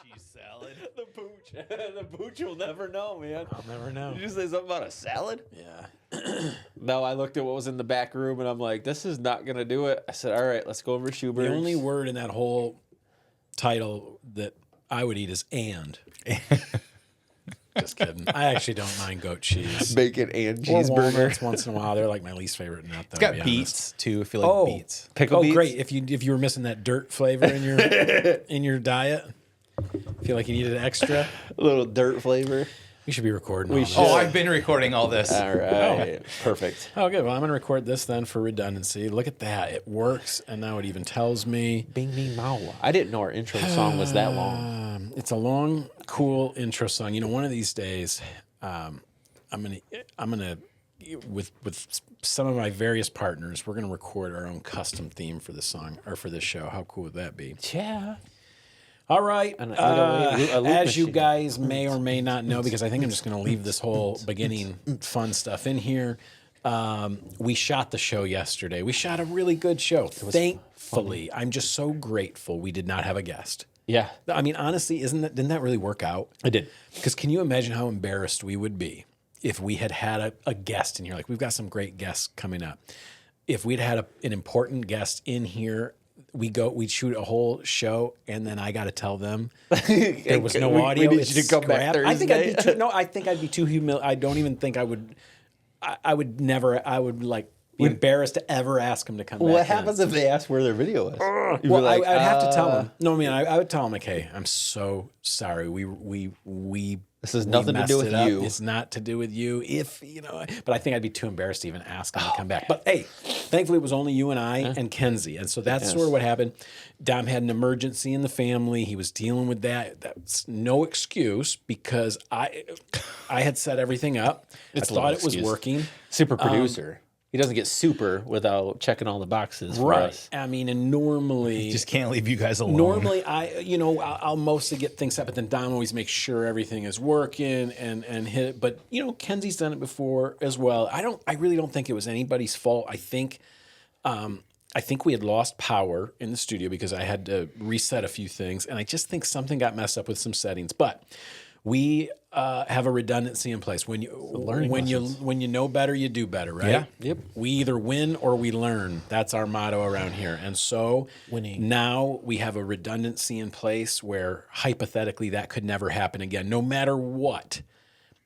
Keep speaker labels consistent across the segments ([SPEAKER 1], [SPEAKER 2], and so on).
[SPEAKER 1] cheese salad.
[SPEAKER 2] The pooch. The pooch will never know, man.
[SPEAKER 3] I'll never know.
[SPEAKER 2] Did you say something about a salad?
[SPEAKER 3] Yeah.
[SPEAKER 2] No, I looked at what was in the back room, and I'm like, this is not going to do it. I said, all right, let's go over Schubert's.
[SPEAKER 3] The only word in that whole title that I would eat is and. Just kidding. I actually don't mind goat cheese.
[SPEAKER 2] Bacon and
[SPEAKER 3] Or
[SPEAKER 2] cheeseburger.
[SPEAKER 3] walnuts once in a while. They're like my least favorite nut, though.
[SPEAKER 1] It's got beets, too, if you like beets.
[SPEAKER 2] Pickle beets?
[SPEAKER 3] Great. If you were missing that dirt flavor in your diet, feel like you needed extra.
[SPEAKER 2] A little dirt flavor.
[SPEAKER 3] We should be recording.
[SPEAKER 2] We
[SPEAKER 3] all
[SPEAKER 2] should.
[SPEAKER 3] this.
[SPEAKER 1] Oh, I've been recording all this.
[SPEAKER 2] All right. Perfect.
[SPEAKER 3] Oh, good. Well, I'm going to record this then for redundancy. Look at that. It works, and now it even tells me.
[SPEAKER 2] Bing, bing, mow. I didn't know our intro song was that long.
[SPEAKER 3] It's a long, cool intro song. You know, one of these days, I'm gonna with some of my various partners, we're gonna record our own custom theme for this song or for this show. How cool would that be?
[SPEAKER 2] Yeah.
[SPEAKER 3] All right.
[SPEAKER 2] A loop
[SPEAKER 3] As you
[SPEAKER 2] machine.
[SPEAKER 3] guys may or may not know, because I think I'm just going to leave this whole beginning fun stuff in here. We shot the show yesterday. We shot a really good show. Thankfully, I'm just so grateful we did not have a guest.
[SPEAKER 2] Yeah.
[SPEAKER 3] I mean, honestly, didn't that really work out?
[SPEAKER 2] I did.
[SPEAKER 3] Because can you imagine how embarrassed we would be if we had a guest in here? Like, we've got some great guests coming up. If we'd had an important guest in here, we'd shoot a whole show, and then I got to tell them there was no audio.
[SPEAKER 2] We need you to come back Thursday.
[SPEAKER 3] I think I'd be too humiliated. I don't even think I would. I would never. I would be embarrassed to ever ask them to come back.
[SPEAKER 2] What happens if they ask where their video is?
[SPEAKER 3] Well, I'd have to tell them. No, I mean, I would tell them, like, hey, I'm so sorry. We
[SPEAKER 2] This has nothing to do with you.
[SPEAKER 3] It's not to do with you. But I think I'd be too embarrassed to even ask them to come back. But hey, thankfully it was only you and I and Kenzie. And so that's sort of what happened. Dom had an emergency in the family. He was dealing with that. That's no excuse because I had set everything up. I thought it was working.
[SPEAKER 2] Super producer. He doesn't get super without checking all the boxes for
[SPEAKER 3] Right.
[SPEAKER 2] us.
[SPEAKER 3] I mean, and normally...
[SPEAKER 1] Just can't leave you guys alone.
[SPEAKER 3] Normally, I'll mostly get things set, but then Don always makes sure everything is working and hit it. But, Kenzie's done it before as well. I really don't think it was anybody's fault. I think we had lost power in the studio because I had to reset a few things, and I just think something got messed up with some settings. But we have a redundancy in place. When you know better, you do better, right?
[SPEAKER 1] Yeah.
[SPEAKER 2] Yep.
[SPEAKER 3] We either win or we learn. That's our motto around here. And so now we have a redundancy in place where hypothetically that could never happen again, no matter what.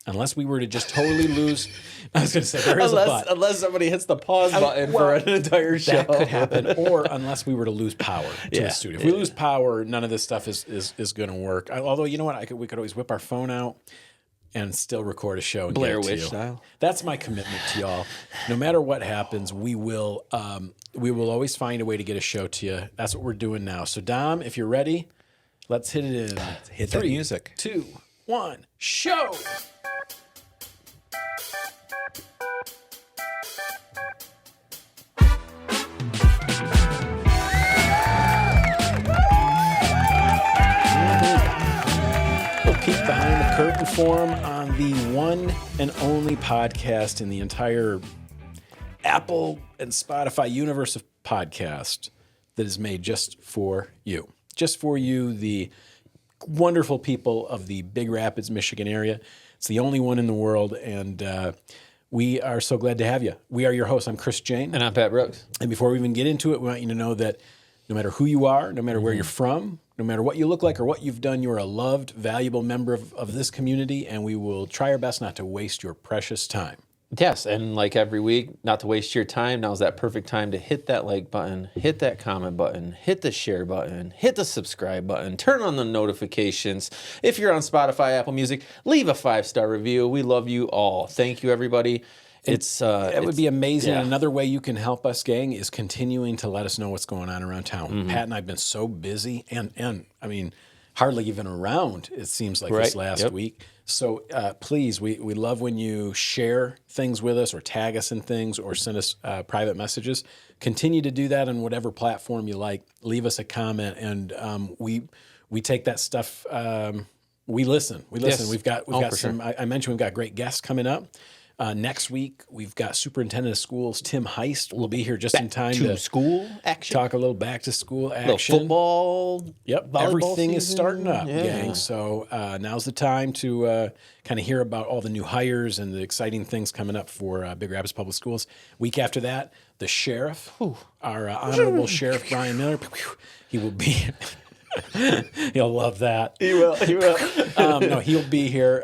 [SPEAKER 3] Unless we were to just totally lose. I was going to say, there is a but.
[SPEAKER 2] Unless somebody hits the pause button for an entire show.
[SPEAKER 3] That could happen. Or unless we were to lose power to the studio. If we lose power, none of this stuff is going to work. Although, you know what? We could always whip our phone out and still record a show and
[SPEAKER 2] Blair
[SPEAKER 3] get it to
[SPEAKER 2] Witch
[SPEAKER 3] you.
[SPEAKER 2] style.
[SPEAKER 3] That's my commitment to y'all. No matter what happens, we will always find a way to get a show to you. That's what we're doing now. So, Dom, if you're ready, let's hit it in.
[SPEAKER 1] Hit that music.
[SPEAKER 3] 2, 1, show! Peek behind the curtain for him on the one and only podcast in the entire Apple and Spotify universe of podcast that is made just for you. Just for you, the wonderful people of the Big Rapids, Michigan area. It's the only one in the world, and we are so glad to have you. We are your hosts. I'm Chris Jane.
[SPEAKER 2] And I'm Pat Brooks.
[SPEAKER 3] And before we even get into it, we want you to know that no matter who you are, no matter where you're from, no matter what you look like or what you've done, you're a loved, valuable member of this community, and we will try our best not to waste your precious time.
[SPEAKER 2] Yes, and like every week, not to waste your time, now's that perfect time to hit that like button, hit that comment button, hit the share button, hit the subscribe button, turn on the notifications. If you're on Spotify, Apple Music, leave a 5-star review. We love you all. Thank you, everybody.
[SPEAKER 3] It would be amazing. Yeah. Another way you can help us, gang, is continuing to let us know what's going on around town. Pat and I have been so busy, and I mean, hardly even around, it seems like this last week. So please, we love when you share things with us or tag us in things or send us private messages. Continue to do that on whatever platform you like. Leave us a comment, and we take that stuff. We listen. We've got some. Sure. I mentioned we've got great guests coming up. Next week, we've got Superintendent of Schools Tim Haist will be here just in time
[SPEAKER 2] to school action.
[SPEAKER 3] Talk a little back to school action.
[SPEAKER 2] Little football.
[SPEAKER 3] Yep, everything is starting up, gang. So now's the time to kind of hear about all the new hires and the exciting things coming up for Big Rapids Public Schools. Week after that, the sheriff, our Honorable Sheriff Brian Miller, he will be. He'll love that.
[SPEAKER 2] He will.
[SPEAKER 3] No, he'll be here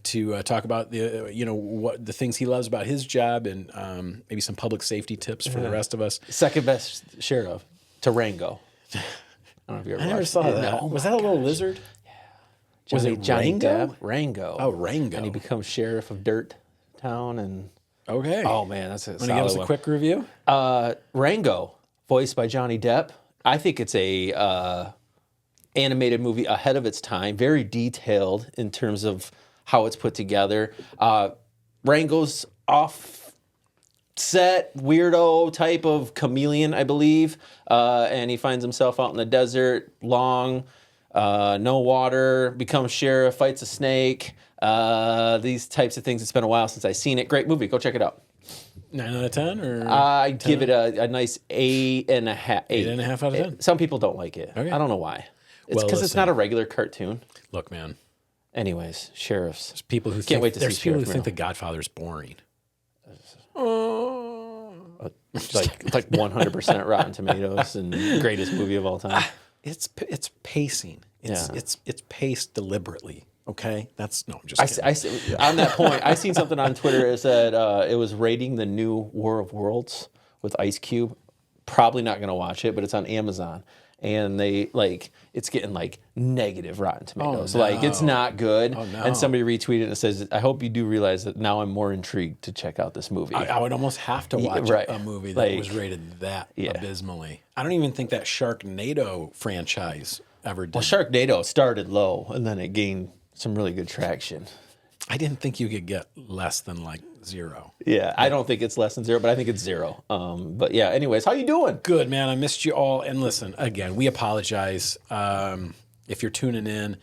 [SPEAKER 3] to talk about what the things he loves about his job and maybe some public safety tips for the rest of us.
[SPEAKER 2] Second best sheriff to Rango. I don't know if you ever
[SPEAKER 3] never saw that.
[SPEAKER 2] No.
[SPEAKER 3] Was that a little lizard?
[SPEAKER 2] Yeah. Was it Johnny
[SPEAKER 3] Rango?
[SPEAKER 2] Depp? Rango.
[SPEAKER 3] Oh, Rango.
[SPEAKER 2] And he becomes sheriff of Dirt Town. And
[SPEAKER 3] okay.
[SPEAKER 2] Oh man, that's a
[SPEAKER 3] Want to give us a quick review?
[SPEAKER 2] Rango, voiced by Johnny Depp. I think it's a animated movie ahead of its time, very detailed in terms of how it's put together. Rango's offset weirdo type of chameleon, I believe, and he finds himself out in the desert, no water, becomes sheriff, fights a snake, these types of things. It's been a while since I've seen it. Great movie. Go check it out.
[SPEAKER 3] 9 out of 10, or
[SPEAKER 2] I give it a nice 8.5.
[SPEAKER 3] 8.5 out of 10.
[SPEAKER 2] Some people don't like it. Okay. I don't know why. It's because it's not a regular cartoon.
[SPEAKER 3] Look, man.
[SPEAKER 2] Anyways, sheriffs.
[SPEAKER 3] There's people who
[SPEAKER 2] can't wait to see
[SPEAKER 3] there's people who
[SPEAKER 2] Sheriff
[SPEAKER 3] think The Godfather's boring.
[SPEAKER 2] Like 100% Rotten Tomatoes and greatest movie of all time.
[SPEAKER 3] It's pacing. It's paced deliberately. Okay, I'm just kidding.
[SPEAKER 2] On that point, I seen something on Twitter. It said it was rating the new War of Worlds with Ice Cube. Probably not going to watch it, but it's on Amazon, and it's getting negative Rotten Tomatoes.
[SPEAKER 3] Oh, no.
[SPEAKER 2] It's not good.
[SPEAKER 3] Oh, no.
[SPEAKER 2] And somebody retweeted it and says, "I hope you do realize that now I'm more intrigued to check out this movie."
[SPEAKER 3] I would almost have to watch a movie that was rated that abysmally. I don't even think that Sharknado franchise ever did.
[SPEAKER 2] Well, Sharknado started low, and then it gained some really good traction.
[SPEAKER 3] I didn't think you could get less than 0.
[SPEAKER 2] Yeah, I don't think it's less than 0, but I think it's 0. But yeah, anyways, how you doing?
[SPEAKER 3] Good, man. I missed you all. And listen, again, we apologize. If you're tuning in,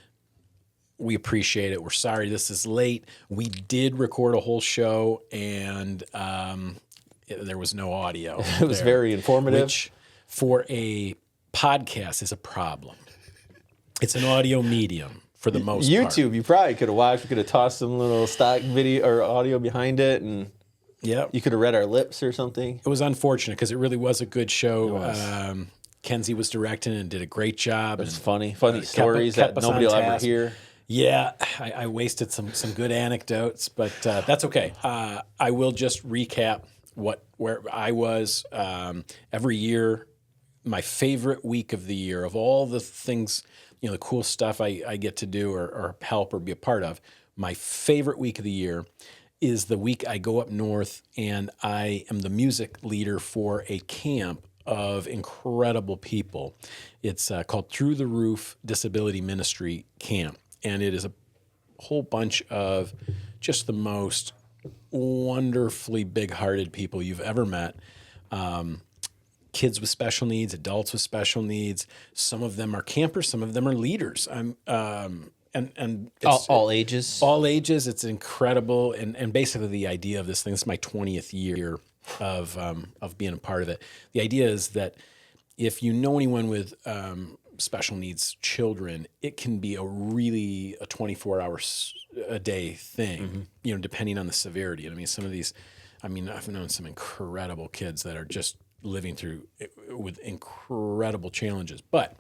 [SPEAKER 3] we appreciate it. We're sorry this is late. We did record a whole show, and there was no audio.
[SPEAKER 2] It was very informative.
[SPEAKER 3] Which, for a podcast, is a problem. It's an audio medium. For the most part.
[SPEAKER 2] YouTube, you probably could have watched. We could have tossed some little stock video or audio behind it, and you could have read our lips or something.
[SPEAKER 3] It was unfortunate because it really was a good show. Kenzie was directing and did a great job.
[SPEAKER 2] It was funny stories that nobody will ever hear.
[SPEAKER 3] Yeah, I wasted some good anecdotes, but that's okay. I will just recap where I was every year. My favorite week of the year of all the things. The cool stuff I get to do or help or be a part of. My favorite week of the year is the week I go up north and I am the music leader for a camp of incredible people. It's called Through the Roof Disability Ministry Camp. And it is a whole bunch of just the most wonderfully big-hearted people you've ever met. Kids with special needs, adults with special needs. Some of them are campers, some of them are leaders. And it's,
[SPEAKER 2] all ages.
[SPEAKER 3] All ages. It's incredible. And basically the idea of this thing, this is my 20th year of being a part of it. The idea is that if you know anyone with special needs children, it can be a 24-hour a day thing, depending on the severity. And I've known some incredible kids that are just living through with incredible challenges, but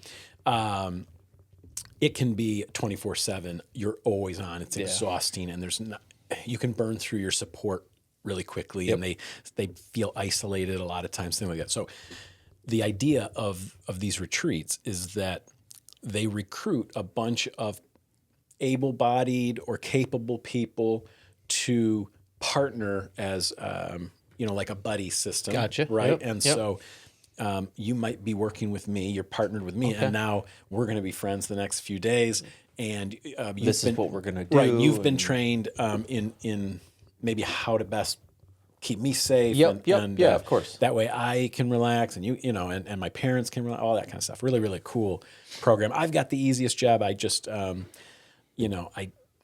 [SPEAKER 3] it can be 24/7. You're always on. It's exhausting, and you can burn through your support really quickly, and they feel isolated a lot of times, things like that. So the idea of these retreats is that they recruit a bunch of able-bodied or capable people to partner as like a buddy system.
[SPEAKER 2] Gotcha.
[SPEAKER 3] Right.
[SPEAKER 2] Yep.
[SPEAKER 3] And so you might be working with me, you're partnered with me, and now we're going to be friends the next few days. And
[SPEAKER 2] this is what we're going to do.
[SPEAKER 3] Right. You've been trained in maybe how to best keep me safe.
[SPEAKER 2] And of course.
[SPEAKER 3] That way I can relax and and my parents can relax, all that kind of stuff. Really, really cool program. I've got the easiest job. I just,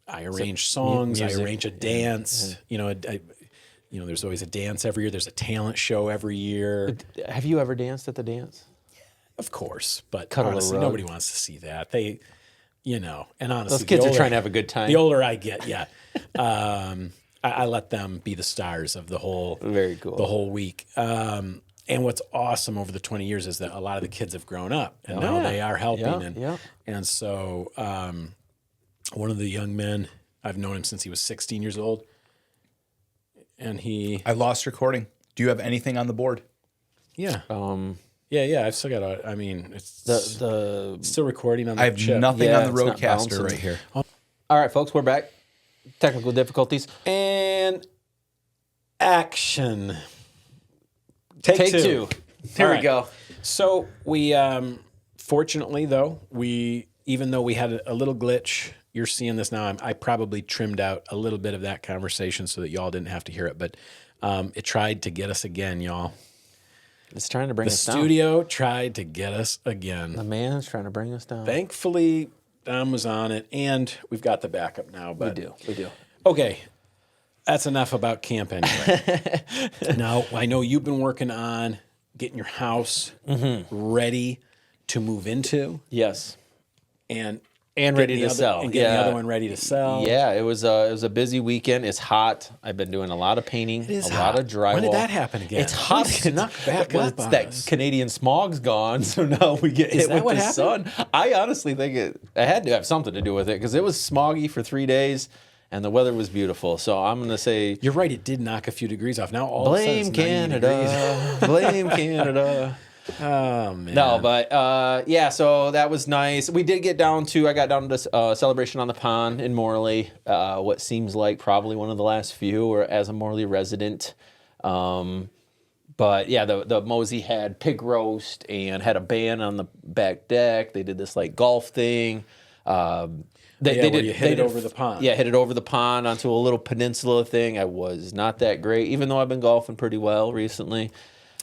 [SPEAKER 3] I arrange songs.
[SPEAKER 2] music.
[SPEAKER 3] I arrange a dance. There's always a dance every year. There's a talent show every year.
[SPEAKER 2] Have you ever danced at the dance?
[SPEAKER 3] Of course, but
[SPEAKER 2] Cuddle a
[SPEAKER 3] honestly,
[SPEAKER 2] rug.
[SPEAKER 3] nobody wants to see that. And honestly,
[SPEAKER 2] Those kids are trying to have a good time.
[SPEAKER 3] The older I get, yeah, I let them be the stars of the whole,
[SPEAKER 2] Very cool.
[SPEAKER 3] the whole week. And what's awesome over the 20 years is that a lot of the kids have grown up and now they are helping. And so one of the young men, I've known him since he was 16 years old. And
[SPEAKER 1] I lost recording. Do you have anything on the board?
[SPEAKER 3] Yeah. I've still got it's
[SPEAKER 2] the
[SPEAKER 3] still recording on the
[SPEAKER 1] I have
[SPEAKER 3] chip.
[SPEAKER 1] nothing
[SPEAKER 2] Yeah,
[SPEAKER 1] on the
[SPEAKER 2] it's not
[SPEAKER 1] roadcaster
[SPEAKER 2] bouncing.
[SPEAKER 1] right here.
[SPEAKER 2] All right, folks, we're back. Technical difficulties.
[SPEAKER 3] And action. Take two.
[SPEAKER 2] Here
[SPEAKER 3] All
[SPEAKER 2] we
[SPEAKER 3] right.
[SPEAKER 2] go.
[SPEAKER 3] So we, fortunately though, even though we had a little glitch, you're seeing this now. I probably trimmed out a little bit of that conversation so that y'all didn't have to hear it, but it tried to get us again, y'all.
[SPEAKER 2] It's trying to bring us
[SPEAKER 3] The
[SPEAKER 2] down.
[SPEAKER 3] studio tried to get us again.
[SPEAKER 2] The man's trying to bring us down.
[SPEAKER 3] Thankfully, Dom was on it, and we've got the backup now. But
[SPEAKER 2] We do.
[SPEAKER 3] Okay, that's enough about camp anyway. Now, I know you've been working on getting your house ready to move into.
[SPEAKER 2] Yes.
[SPEAKER 3] And
[SPEAKER 2] ready to sell.
[SPEAKER 3] And getting the other one ready to sell.
[SPEAKER 2] Yeah, it was a busy weekend. It's hot. I've been doing a lot of painting,
[SPEAKER 3] It is
[SPEAKER 2] a
[SPEAKER 3] hot.
[SPEAKER 2] lot of drywall.
[SPEAKER 3] When did that happen again?
[SPEAKER 2] It's hot.
[SPEAKER 3] It snuck back
[SPEAKER 2] Well,
[SPEAKER 3] up
[SPEAKER 2] it's
[SPEAKER 3] on
[SPEAKER 2] that
[SPEAKER 3] us.
[SPEAKER 2] Canadian smog's gone, so now we get hit
[SPEAKER 3] that
[SPEAKER 2] with
[SPEAKER 3] what
[SPEAKER 2] the
[SPEAKER 3] happened?
[SPEAKER 2] sun. I honestly think it had to have something to do with it because it was smoggy for 3 days and the weather was beautiful. So I'm going to say
[SPEAKER 3] You're right. It did knock a few degrees off. Now all of a
[SPEAKER 2] blame
[SPEAKER 3] sudden it's 90 degrees.
[SPEAKER 2] Canada. Blame Canada.
[SPEAKER 3] Oh, man.
[SPEAKER 2] No, but so that was nice. I got down to Celebration on the Pond in Morley, what seems like probably one of the last few, or as a Morley resident. But yeah, the Mosey had pig roast and had a band on the back deck. They did this like golf thing. They
[SPEAKER 3] where
[SPEAKER 2] did
[SPEAKER 3] you hit it over the pond.
[SPEAKER 2] Yeah, hit it over the pond onto a little peninsula thing. I was not that great, even though I've been golfing pretty well recently.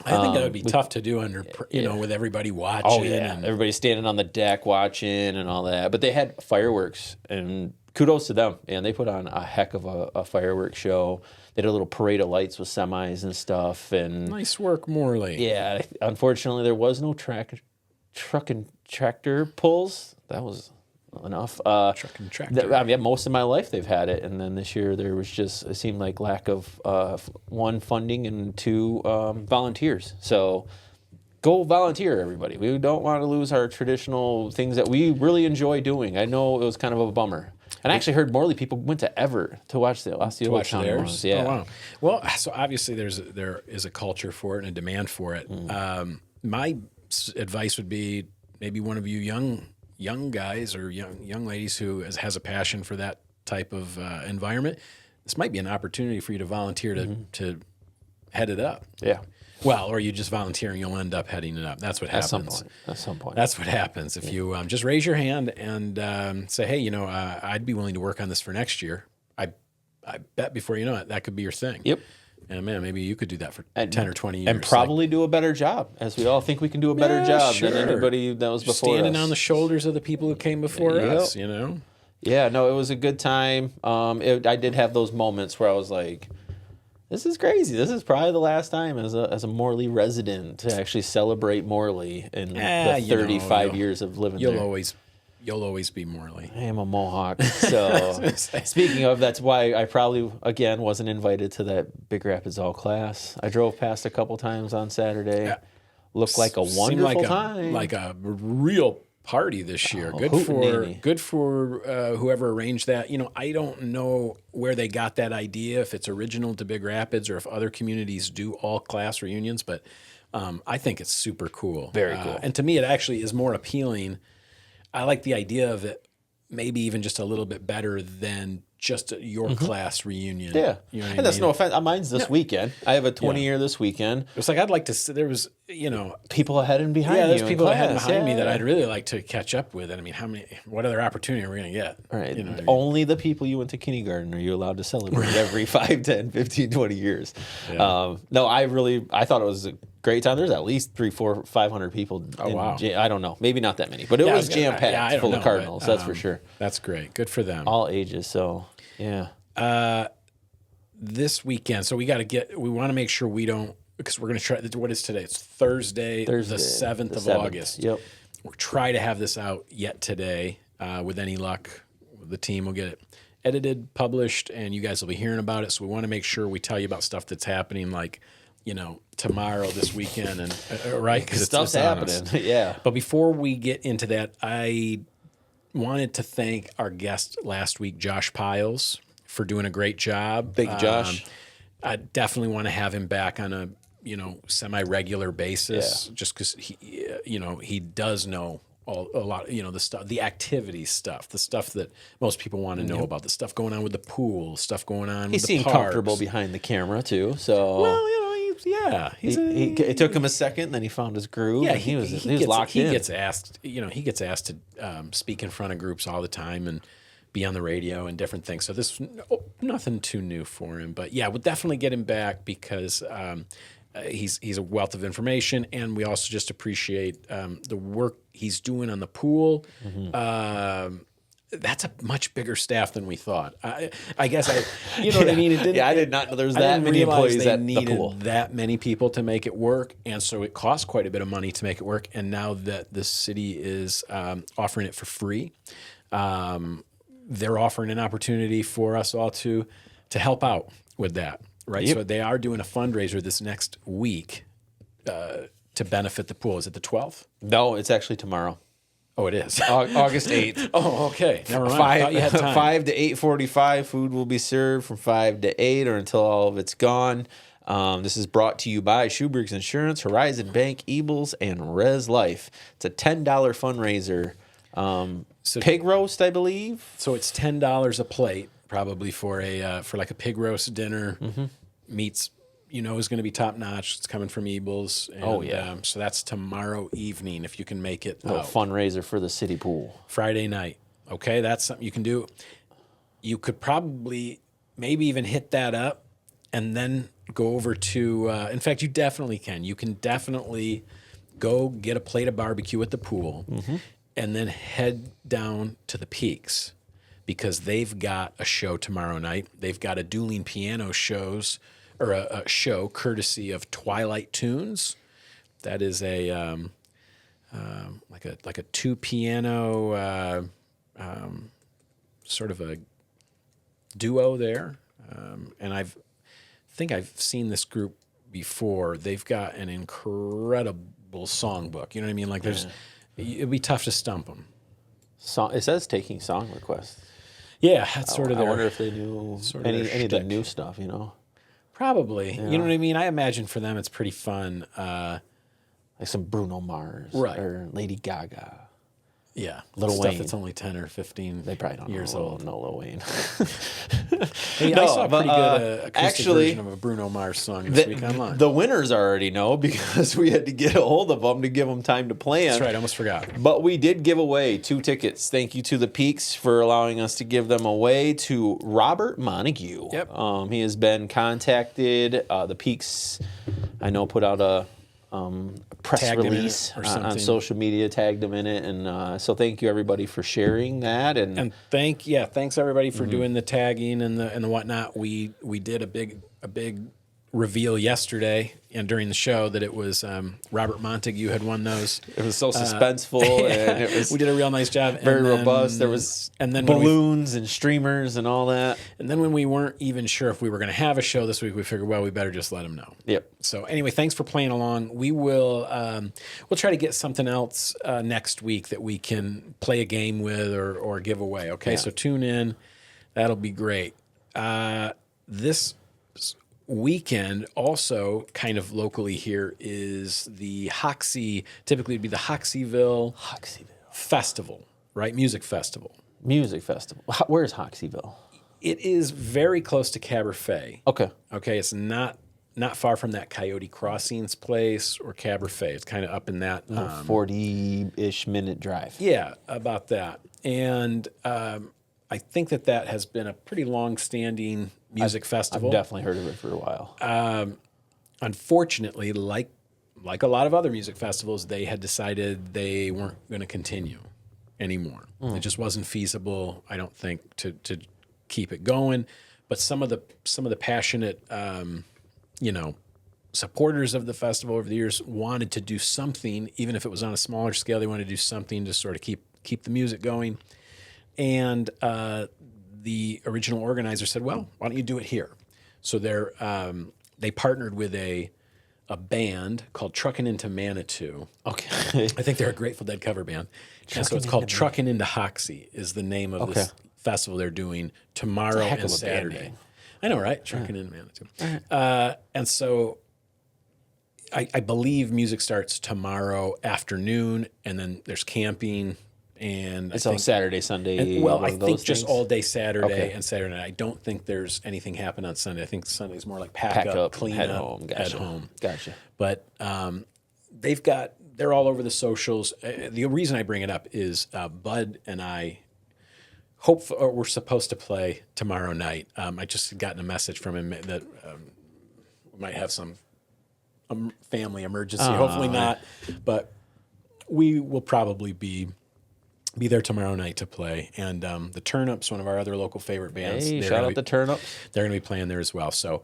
[SPEAKER 3] I think that would be tough to do under, with everybody watching.
[SPEAKER 2] Oh yeah,
[SPEAKER 3] and
[SPEAKER 2] everybody's standing on the deck watching and all that. But they had fireworks, and kudos to them. And they put on a heck of a fireworks show. They did a little parade of lights with semis and stuff. And
[SPEAKER 3] nice work, Morley.
[SPEAKER 2] yeah, unfortunately there was no truck and tractor pulls. That was enough.
[SPEAKER 3] Truck and tractor.
[SPEAKER 2] Most of my life they've had it, and then this year there was it seemed like lack of one, funding, and two, volunteers. So go volunteer, everybody. We don't want to lose our traditional things that we really enjoy doing. I know it was kind of a bummer. And I actually heard Morley people went to Everett to watch the Osceola County
[SPEAKER 3] theirs?
[SPEAKER 2] ones. Yeah.
[SPEAKER 3] Oh, wow. Well, so obviously there is a culture for it and a demand for it. My advice would be maybe one of you young guys or young ladies who has a passion for that type of environment. This might be an opportunity for you to volunteer to head it up.
[SPEAKER 2] Yeah.
[SPEAKER 3] Well, or you just volunteer and you'll end up heading it up. That's what happens.
[SPEAKER 2] At some point.
[SPEAKER 3] That's what happens if you just raise your hand and say, hey, I'd be willing to work on this for next year. I bet before you know it, that could be your thing.
[SPEAKER 2] Yep.
[SPEAKER 3] And man, maybe you could do that for 10 or 20 years.
[SPEAKER 2] And probably do a better job, as we all think we can do a better job
[SPEAKER 3] sure.
[SPEAKER 2] than anybody that was before
[SPEAKER 3] Standing
[SPEAKER 2] us.
[SPEAKER 3] on the shoulders of the people who came before us,
[SPEAKER 2] Yeah, no, it was a good time. I did have those moments where I was like, this is crazy. This is probably the last time as a Morley resident to actually celebrate Morley in the 35 years of living there.
[SPEAKER 3] You'll always be Morley.
[SPEAKER 2] I am a Mohawk. So speaking of, that's why I probably, again, wasn't invited to that Big Rapids All class. I drove past a couple times on Saturday.
[SPEAKER 3] Yeah.
[SPEAKER 2] Looked like a wonderful time.
[SPEAKER 3] Like a real party this year.
[SPEAKER 2] Oh,
[SPEAKER 3] Good for whoever arranged that. I don't know where they got that idea, if it's original to Big Rapids or if other communities do all class reunions, but I think it's super cool.
[SPEAKER 2] Very cool.
[SPEAKER 3] And to me, it actually is more appealing. I like the idea of it maybe even just a little bit better than just your class reunion.
[SPEAKER 2] Yeah.
[SPEAKER 3] You know what
[SPEAKER 2] And
[SPEAKER 3] I
[SPEAKER 2] that's
[SPEAKER 3] mean?
[SPEAKER 2] no offense. Mine's this weekend. I have a 20-year this weekend.
[SPEAKER 3] It's like I'd like to. There was,
[SPEAKER 2] People ahead and behind you.
[SPEAKER 3] there's
[SPEAKER 2] in
[SPEAKER 3] people ahead and
[SPEAKER 2] class.
[SPEAKER 3] behind me
[SPEAKER 2] Yeah.
[SPEAKER 3] that I'd really like to catch up with. And I mean, what other opportunity are we going to get?
[SPEAKER 2] Right.
[SPEAKER 3] You know what I mean?
[SPEAKER 2] Only the people you went to kindergarten are you allowed to celebrate every 5, 10, 15, 20 years.
[SPEAKER 3] Yeah.
[SPEAKER 2] No, I thought it was a great time. There's at least 300, 400, 500 people.
[SPEAKER 3] Oh, wow.
[SPEAKER 2] I don't know. Maybe not that many, but it was jam-packed full of Cardinals. That's for sure.
[SPEAKER 3] That's great. Good for them.
[SPEAKER 2] All ages. So, yeah.
[SPEAKER 3] This weekend, so we want to make sure we don't, because we're going to try, what is today? It's Thursday, the 7th of August.
[SPEAKER 2] Yep.
[SPEAKER 3] We'll try to have this out yet today. With any luck, the team will get it edited, published, and you guys will be hearing about it. So we want to make sure we tell you about stuff that's happening, like, tomorrow, this weekend, and right? Because
[SPEAKER 2] Stuff's happening. Yeah.
[SPEAKER 3] But before we get into that, I wanted to thank our guest last week, Josh Pyles, for doing a great job.
[SPEAKER 2] Big Josh.
[SPEAKER 3] I definitely want to have him back on a semi-regular basis, just because he does know a lot, the stuff, the activity stuff, the stuff that most people want to know about, the stuff going on with the pool, stuff going on with the
[SPEAKER 2] He seemed
[SPEAKER 3] parks.
[SPEAKER 2] comfortable behind the camera too. So it took him a second, then he found his groove.
[SPEAKER 3] Yeah,
[SPEAKER 2] and he was locked in.
[SPEAKER 3] He gets asked to speak in front of groups all the time and be on the radio and different things. So this nothing too new for him, but yeah, we'll definitely get him back because he's a wealth of information, and we also just appreciate the work he's doing on the pool. That's a much bigger staff than we thought. I guess what I mean.
[SPEAKER 2] I did not know there was
[SPEAKER 3] I
[SPEAKER 2] that
[SPEAKER 3] didn't
[SPEAKER 2] many
[SPEAKER 3] realize
[SPEAKER 2] employees
[SPEAKER 3] they
[SPEAKER 2] at the
[SPEAKER 3] needed
[SPEAKER 2] pool.
[SPEAKER 3] that many people to make it work, and so it costs quite a bit of money to make it work. And now that the city is offering it for free, they're offering an opportunity for us all to help out with that, right?
[SPEAKER 2] Yep.
[SPEAKER 3] So they are doing a fundraiser this next week to benefit the pool. Is it the 12th?
[SPEAKER 2] No, it's actually tomorrow.
[SPEAKER 3] Oh, it is.
[SPEAKER 2] August 8th.
[SPEAKER 3] Oh, okay. Never mind. I thought you had time.
[SPEAKER 2] 5 to 8:45. Food will be served from 5 to 8 or until all of it's gone. This is brought to you by Schuberg's Insurance, Horizon Bank, Ebles, and Res Life. It's a $10 fundraiser. Pig roast, I believe.
[SPEAKER 3] So it's $10 a plate, probably for like a pig roast dinner. Meats, is going to be top notch. It's coming from Ebles. And, so that's tomorrow evening if you can make it.
[SPEAKER 2] A fundraiser for the city pool.
[SPEAKER 3] Friday night. Okay, that's something you can do. You could probably maybe even hit that up and then go over to. In fact, you definitely can. You can definitely go get a plate of barbecue at the pool. And then head down to the Peaks because they've got a show tomorrow night. They've got a Dueling Piano shows or a show courtesy of Twilight Tunes. That is a like a two piano sort of a duo there. And I think I've seen this group before. They've got an incredible songbook. You know what I mean? Like there's. It'd be tough to stump them.
[SPEAKER 2] It says taking song requests.
[SPEAKER 3] Yeah, that's sort of
[SPEAKER 2] I wonder if they knew any of the new stuff,
[SPEAKER 3] Probably. Yeah. You know what I mean? I imagine for them it's pretty fun.
[SPEAKER 2] Like some Bruno Mars or Lady Gaga.
[SPEAKER 3] Yeah,
[SPEAKER 2] Lil
[SPEAKER 3] stuff
[SPEAKER 2] Wayne.
[SPEAKER 3] That's only 10 or 15
[SPEAKER 2] they probably don't
[SPEAKER 3] years old.
[SPEAKER 2] No Lil Wayne.
[SPEAKER 3] Hey, I saw a pretty good acoustic version of a Bruno Mars song this week online.
[SPEAKER 2] The winners already know because we had to get a hold of them to give them time to plan.
[SPEAKER 3] That's right, I almost forgot.
[SPEAKER 2] But we did give away 2 tickets. Thank you to the Peaks for allowing us to give them away to Robert Montague.
[SPEAKER 3] Yep.
[SPEAKER 2] He has been contacted. The Peaks, I know, put out a press release on social media, tagged him in it, and so thank you everybody for sharing that, and
[SPEAKER 3] thanks everybody for doing the tagging and the whatnot. We did a big reveal yesterday and during the show that it was Robert Montague had won those.
[SPEAKER 2] It was so suspenseful, and it was
[SPEAKER 3] we did a real nice job,
[SPEAKER 2] very robust. There was balloons and streamers and all that.
[SPEAKER 3] And then when we weren't even sure if we were going to have a show this week, we figured, well, we better just let them know.
[SPEAKER 2] Yep.
[SPEAKER 3] So anyway, thanks for playing along. We will we'll try to get something else next week that we can play a game with or give away. Okay, yeah. So tune in. That'll be great. This weekend also kind of locally here is the typically it'd be the Hoxeyville Festival, right? Music festival.
[SPEAKER 2] Where's Hoxeyville?
[SPEAKER 3] It is very close to Cabernet.
[SPEAKER 2] Okay.
[SPEAKER 3] Okay, it's not far from that Coyote Crossings place or Cabernet. It's kind of up in that
[SPEAKER 2] 40-ish minute drive.
[SPEAKER 3] Yeah, about that. And I think that has been a pretty long-standing music festival.
[SPEAKER 2] I've definitely heard of it for a while.
[SPEAKER 3] Unfortunately, like a lot of other music festivals, they had decided they weren't going to continue anymore. It just wasn't feasible, I don't think, to keep it going. But some of the passionate, supporters of the festival over the years wanted to do something, even if it was on a smaller scale. They wanted to do something to sort of keep the music going. And the original organizer said, "Well, why don't you do it here?" So they partnered with a band called Truckin' Into Manitou.
[SPEAKER 2] Okay.
[SPEAKER 3] I think they're a Grateful Dead cover band. And so it's called Truckin' Into Hoxey is the name of this festival they're doing tomorrow and Saturday. I know, right? Truckin' Into Manitou. And so I believe music starts tomorrow afternoon, and then there's camping. And
[SPEAKER 2] it's on Saturday, Sunday.
[SPEAKER 3] I think just all day Saturday and Saturday night. I don't think there's anything happen on Sunday. I think Sunday's more like pack up, clean
[SPEAKER 2] head
[SPEAKER 3] up,
[SPEAKER 2] home.
[SPEAKER 3] head home.
[SPEAKER 2] Gotcha.
[SPEAKER 3] But they're all over the socials. The reason I bring it up is Bud and I we're supposed to play tomorrow night. I just gotten a message from him that we might have some family emergency. Hopefully not, but we will probably be there tomorrow night to play. And the Turnips, one of our other local favorite bands.
[SPEAKER 2] Hey, shout out the Turnips.
[SPEAKER 3] They're going to be playing there as well. So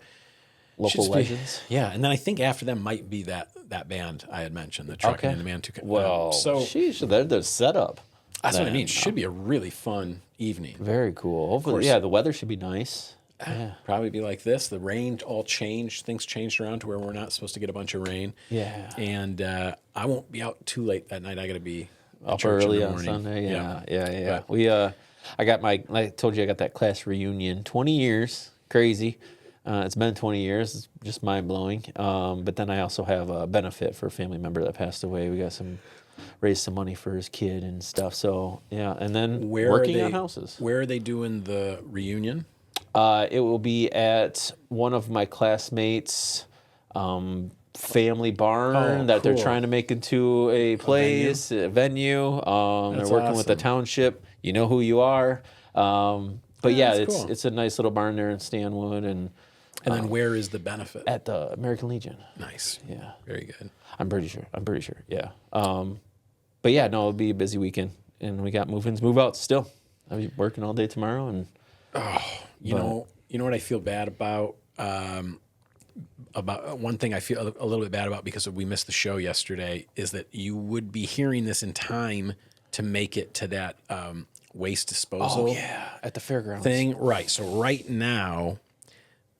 [SPEAKER 2] local legends.
[SPEAKER 3] Yeah, and then I think after them might be that band I had mentioned, the Truckin' Into Manitou.
[SPEAKER 2] Well, sheesh, they're the setup.
[SPEAKER 3] That's what I mean. It should be a really fun evening.
[SPEAKER 2] Very cool. Hopefully, the weather should be nice. Yeah.
[SPEAKER 3] Probably be like this. The rain all changed. Things changed around to where we're not supposed to get a bunch of rain.
[SPEAKER 2] Yeah.
[SPEAKER 3] And I won't be out too late that night. I got to be
[SPEAKER 2] up early on Sunday. Yeah. But, I told you I got that class reunion. 20 years. Crazy. It's been 20 years. It's just mind blowing. But then I also have a benefit for a family member that passed away. We got raised some money for his kid and stuff. So yeah. And then working on houses.
[SPEAKER 3] Where are they doing the reunion?
[SPEAKER 2] It will be at one of my classmates' family barn that they're trying to make into a place, a venue. They're working with the township. You know who you are. But it's a nice little barn there in Stanwood. And
[SPEAKER 3] then where is the benefit?
[SPEAKER 2] At the American Legion.
[SPEAKER 3] Nice.
[SPEAKER 2] Yeah.
[SPEAKER 3] Very good.
[SPEAKER 2] I'm pretty sure. Yeah. But yeah, no, it'll be a busy weekend. And we got move-ins, move-outs still. I'll be working all day tomorrow. And
[SPEAKER 3] you know what I feel bad about? About one thing I feel a little bit bad about because we missed the show yesterday is that you would be hearing this in time to make it to that waste disposal.
[SPEAKER 2] At the fairgrounds
[SPEAKER 3] thing. Right. So right now,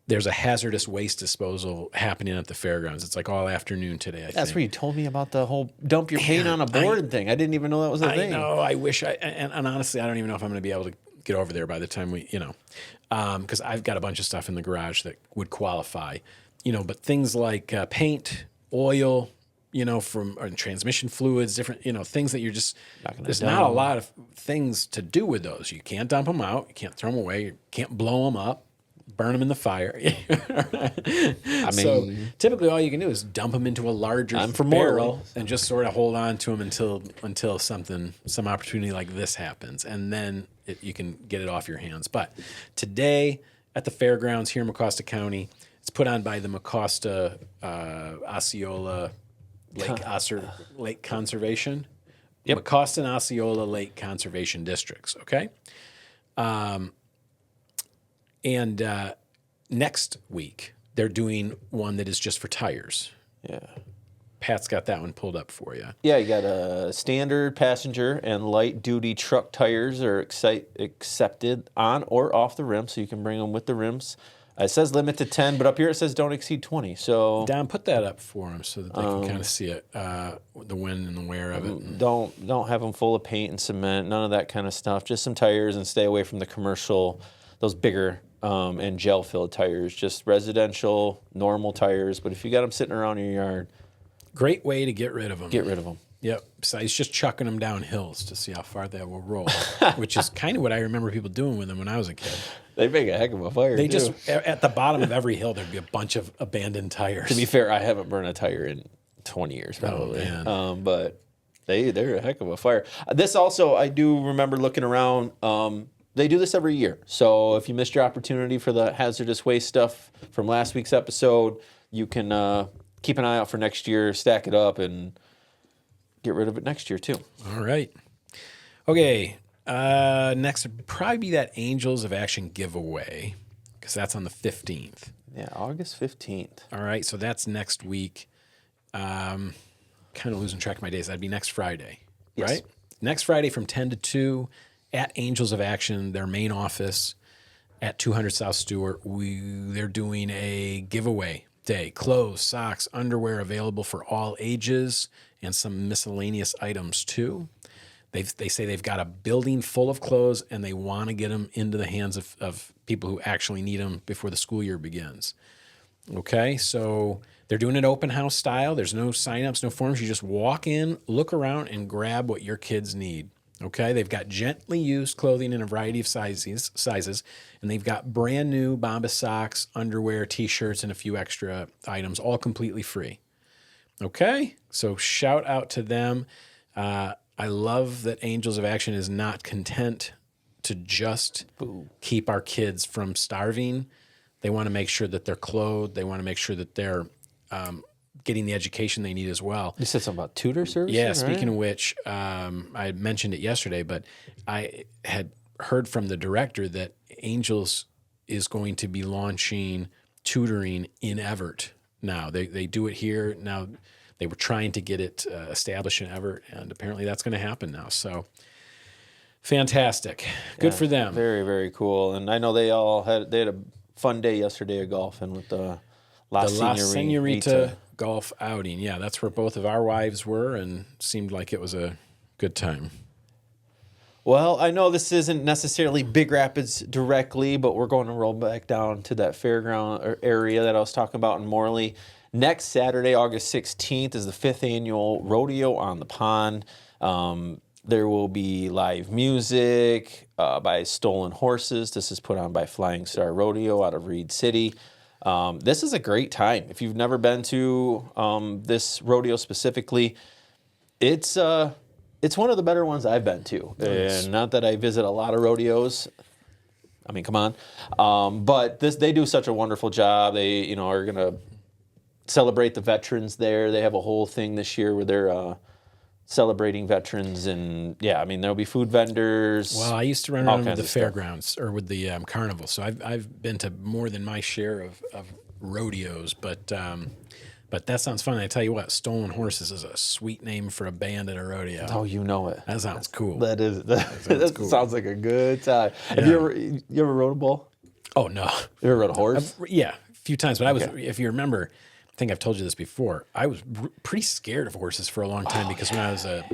[SPEAKER 3] there's a hazardous waste disposal happening at the fairgrounds. It's like all afternoon today.
[SPEAKER 2] That's where you told me about the whole dump your paint on a board thing. I didn't even know that was a thing.
[SPEAKER 3] I know. I wish and honestly, I don't even know if I'm going to be able to get over there by the time because I've got a bunch of stuff in the garage that would qualify, but things like paint, oil, from transmission fluids, different, things that you're just, there's not a lot of things to do with those. You can't dump them out. You can't throw them away. You can't blow them up, burn them in the fire. So typically all you can do is dump them into a larger barrel and just sort of hold on to them until some opportunity like this happens. And then you can get it off your hands. But today at the fairgrounds here in Mecosta County, it's put on by the Mecosta Osceola Lake Conservation.
[SPEAKER 2] Yep.
[SPEAKER 3] Mecosta and Osceola Lake Conservation Districts, okay? And next week, they're doing one that is just for tires.
[SPEAKER 2] Yeah.
[SPEAKER 3] Pat's got that one pulled up for you.
[SPEAKER 2] Yeah, you got a standard passenger and light-duty truck tires are accepted on or off the rim, so you can bring them with the rims. It says limit to 10, but up here it says don't exceed 20. So
[SPEAKER 3] Don, put that up for them so that they can kind of see it, the when and the where of it.
[SPEAKER 2] Don't have them full of paint and cement, none of that kind of stuff. Just some tires and stay away from the commercial, those bigger and gel-filled tires. Just residential, normal tires. But if you got them sitting around in your yard,
[SPEAKER 3] great way to get rid of them.
[SPEAKER 2] Get rid of them.
[SPEAKER 3] Yep. So he's just chucking them down hills to see how far that will roll, which is kind of what I remember people doing with them when I was a kid.
[SPEAKER 2] They make a heck of a fire.
[SPEAKER 3] They just, at the bottom of every hill, there'd be a bunch of abandoned tires.
[SPEAKER 2] To be fair, I haven't burned a tire in 20 years probably.
[SPEAKER 3] Oh, man.
[SPEAKER 2] But they're a heck of a fire. This also, I do remember looking around. They do this every year. So if you missed your opportunity for the hazardous waste stuff from last week's episode, you can keep an eye out for next year, stack it up, and get rid of it next year too.
[SPEAKER 3] All right. Okay. Next would probably be that Angels of Action giveaway, because that's on the 15th.
[SPEAKER 2] Yeah, August 15th.
[SPEAKER 3] All right. So that's next week. Kind of losing track of my days. That'd be next Friday,
[SPEAKER 2] Yes.
[SPEAKER 3] right? Next Friday from 10 to 2 at Angels of Action, their main office at 200 South Stewart. They're doing a giveaway day. Clothes, socks, underwear available for all ages, and some miscellaneous items too. They say they've got a building full of clothes, and they want to get them into the hands of people who actually need them before the school year begins. Okay, so they're doing it open house style. There's no sign-ups, no forms. You just walk in, look around, and grab what your kids need. Okay, they've got gently used clothing in a variety of sizes, and they've got brand new Bombas socks, underwear, T-shirts, and a few extra items, all completely free. Okay, so shout out to them. I love that Angels of Action is not content to just keep our kids from starving. They want to make sure that they're clothed. They want to make sure that they're getting the education they need as well.
[SPEAKER 2] You said something about tutor services?
[SPEAKER 3] Yeah, speaking of which, I mentioned it yesterday, but I had heard from the director that Angels is going to be launching tutoring in Everett now. They do it here. Now, they were trying to get it established in Everett, and apparently that's going to happen now. So, fantastic. Good for them.
[SPEAKER 2] Very, very cool. And I know they had a fun day yesterday of golfing with the La Senorita
[SPEAKER 3] golf outing. Yeah, that's where both of our wives were, and seemed like it was a good time.
[SPEAKER 2] Well, I know this isn't necessarily Big Rapids directly, but we're going to roll back down to that fairground area that I was talking about in Morley. Next Saturday, August 16th, is the 5th annual Rodeo on the Pond. There will be live music by Stolen Horses. This is put on by Flying Star Rodeo out of Reed City. This is a great time. If you've never been to this rodeo specifically, it's one of the better ones I've been to.
[SPEAKER 3] Nice.
[SPEAKER 2] And not that I visit a lot of rodeos. I mean, come on. But they do such a wonderful job. They are going to celebrate the veterans there. They have a whole thing this year where they're celebrating veterans, and there'll be food vendors.
[SPEAKER 3] Well, I used to run around with the fairgrounds or with the carnival, so I've been to more than my share of rodeos. But that sounds fun. I tell you what, Stolen Horses is a sweet name for a band at a rodeo.
[SPEAKER 2] Oh, you know it.
[SPEAKER 3] That sounds cool.
[SPEAKER 2] That
[SPEAKER 3] cool.
[SPEAKER 2] sounds like a good time.
[SPEAKER 3] Yeah.
[SPEAKER 2] Have you ever rode a bull?
[SPEAKER 3] Oh no,
[SPEAKER 2] You ever rode a horse?
[SPEAKER 3] Yeah, a few times. But if you remember, I think I've told you this before. I was pretty scared of horses for a long time because when I was a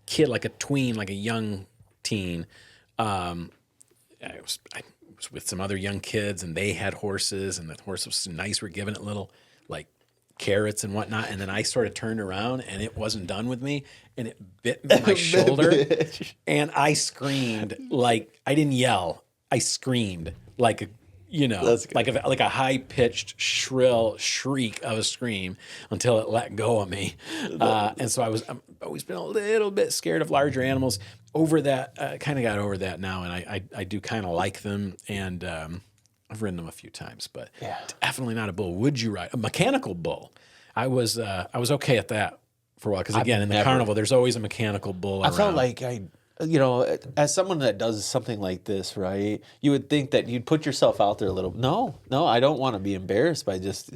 [SPEAKER 3] kid, like a tween, like a young teen, I was with some other young kids, and they had horses, and the horse was nice. We're giving it little like carrots and whatnot, and then I sort of turned around, and it wasn't done with me, and it bit my shoulder, and I screamed like I didn't yell. I screamed like a. Like a high-pitched, shrill shriek of a scream until it let go of me. And so I've always been a little bit scared of larger animals. Over that, kind of got over that now, and I do kind of like them, and I've ridden them a few times, but definitely not a bull. Would you ride a mechanical bull? I was okay at that for a while, because again, in the carnival, there's always a mechanical bull around.
[SPEAKER 2] I felt like as someone that does something like this, right, you would think that you'd put yourself out there a little. No, I don't want to be embarrassed by just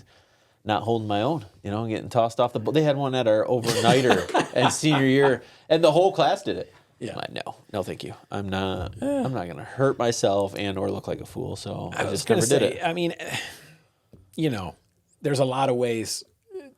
[SPEAKER 2] not holding my own, getting tossed off the boat. They had one at our overnighter and senior year, and the whole class did it. Yeah. I'm like, no, thank you. I'm not going to hurt myself or look like a fool, so I just never did it.
[SPEAKER 3] I mean, there's a lot of ways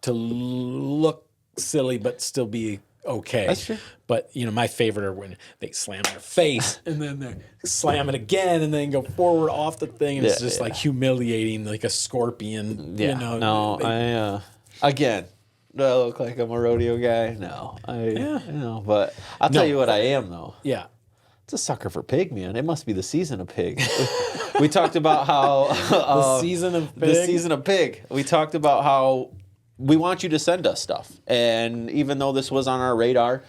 [SPEAKER 3] to look silly but still be okay.
[SPEAKER 2] That's true.
[SPEAKER 3] But, my favorite are when they slam their face and then they slam it again and then go forward off the thing. And it's just like humiliating, like a scorpion.
[SPEAKER 2] Yeah. Again, Do I look like I'm a rodeo guy? No. But I'll tell you what I am, though.
[SPEAKER 3] Yeah.
[SPEAKER 2] It's a sucker for pig, man. It must be the season of pig. We talked about how...
[SPEAKER 3] the season of pig?
[SPEAKER 2] The season of pig. We talked about how we want you to send us stuff. And even though this was on our radar,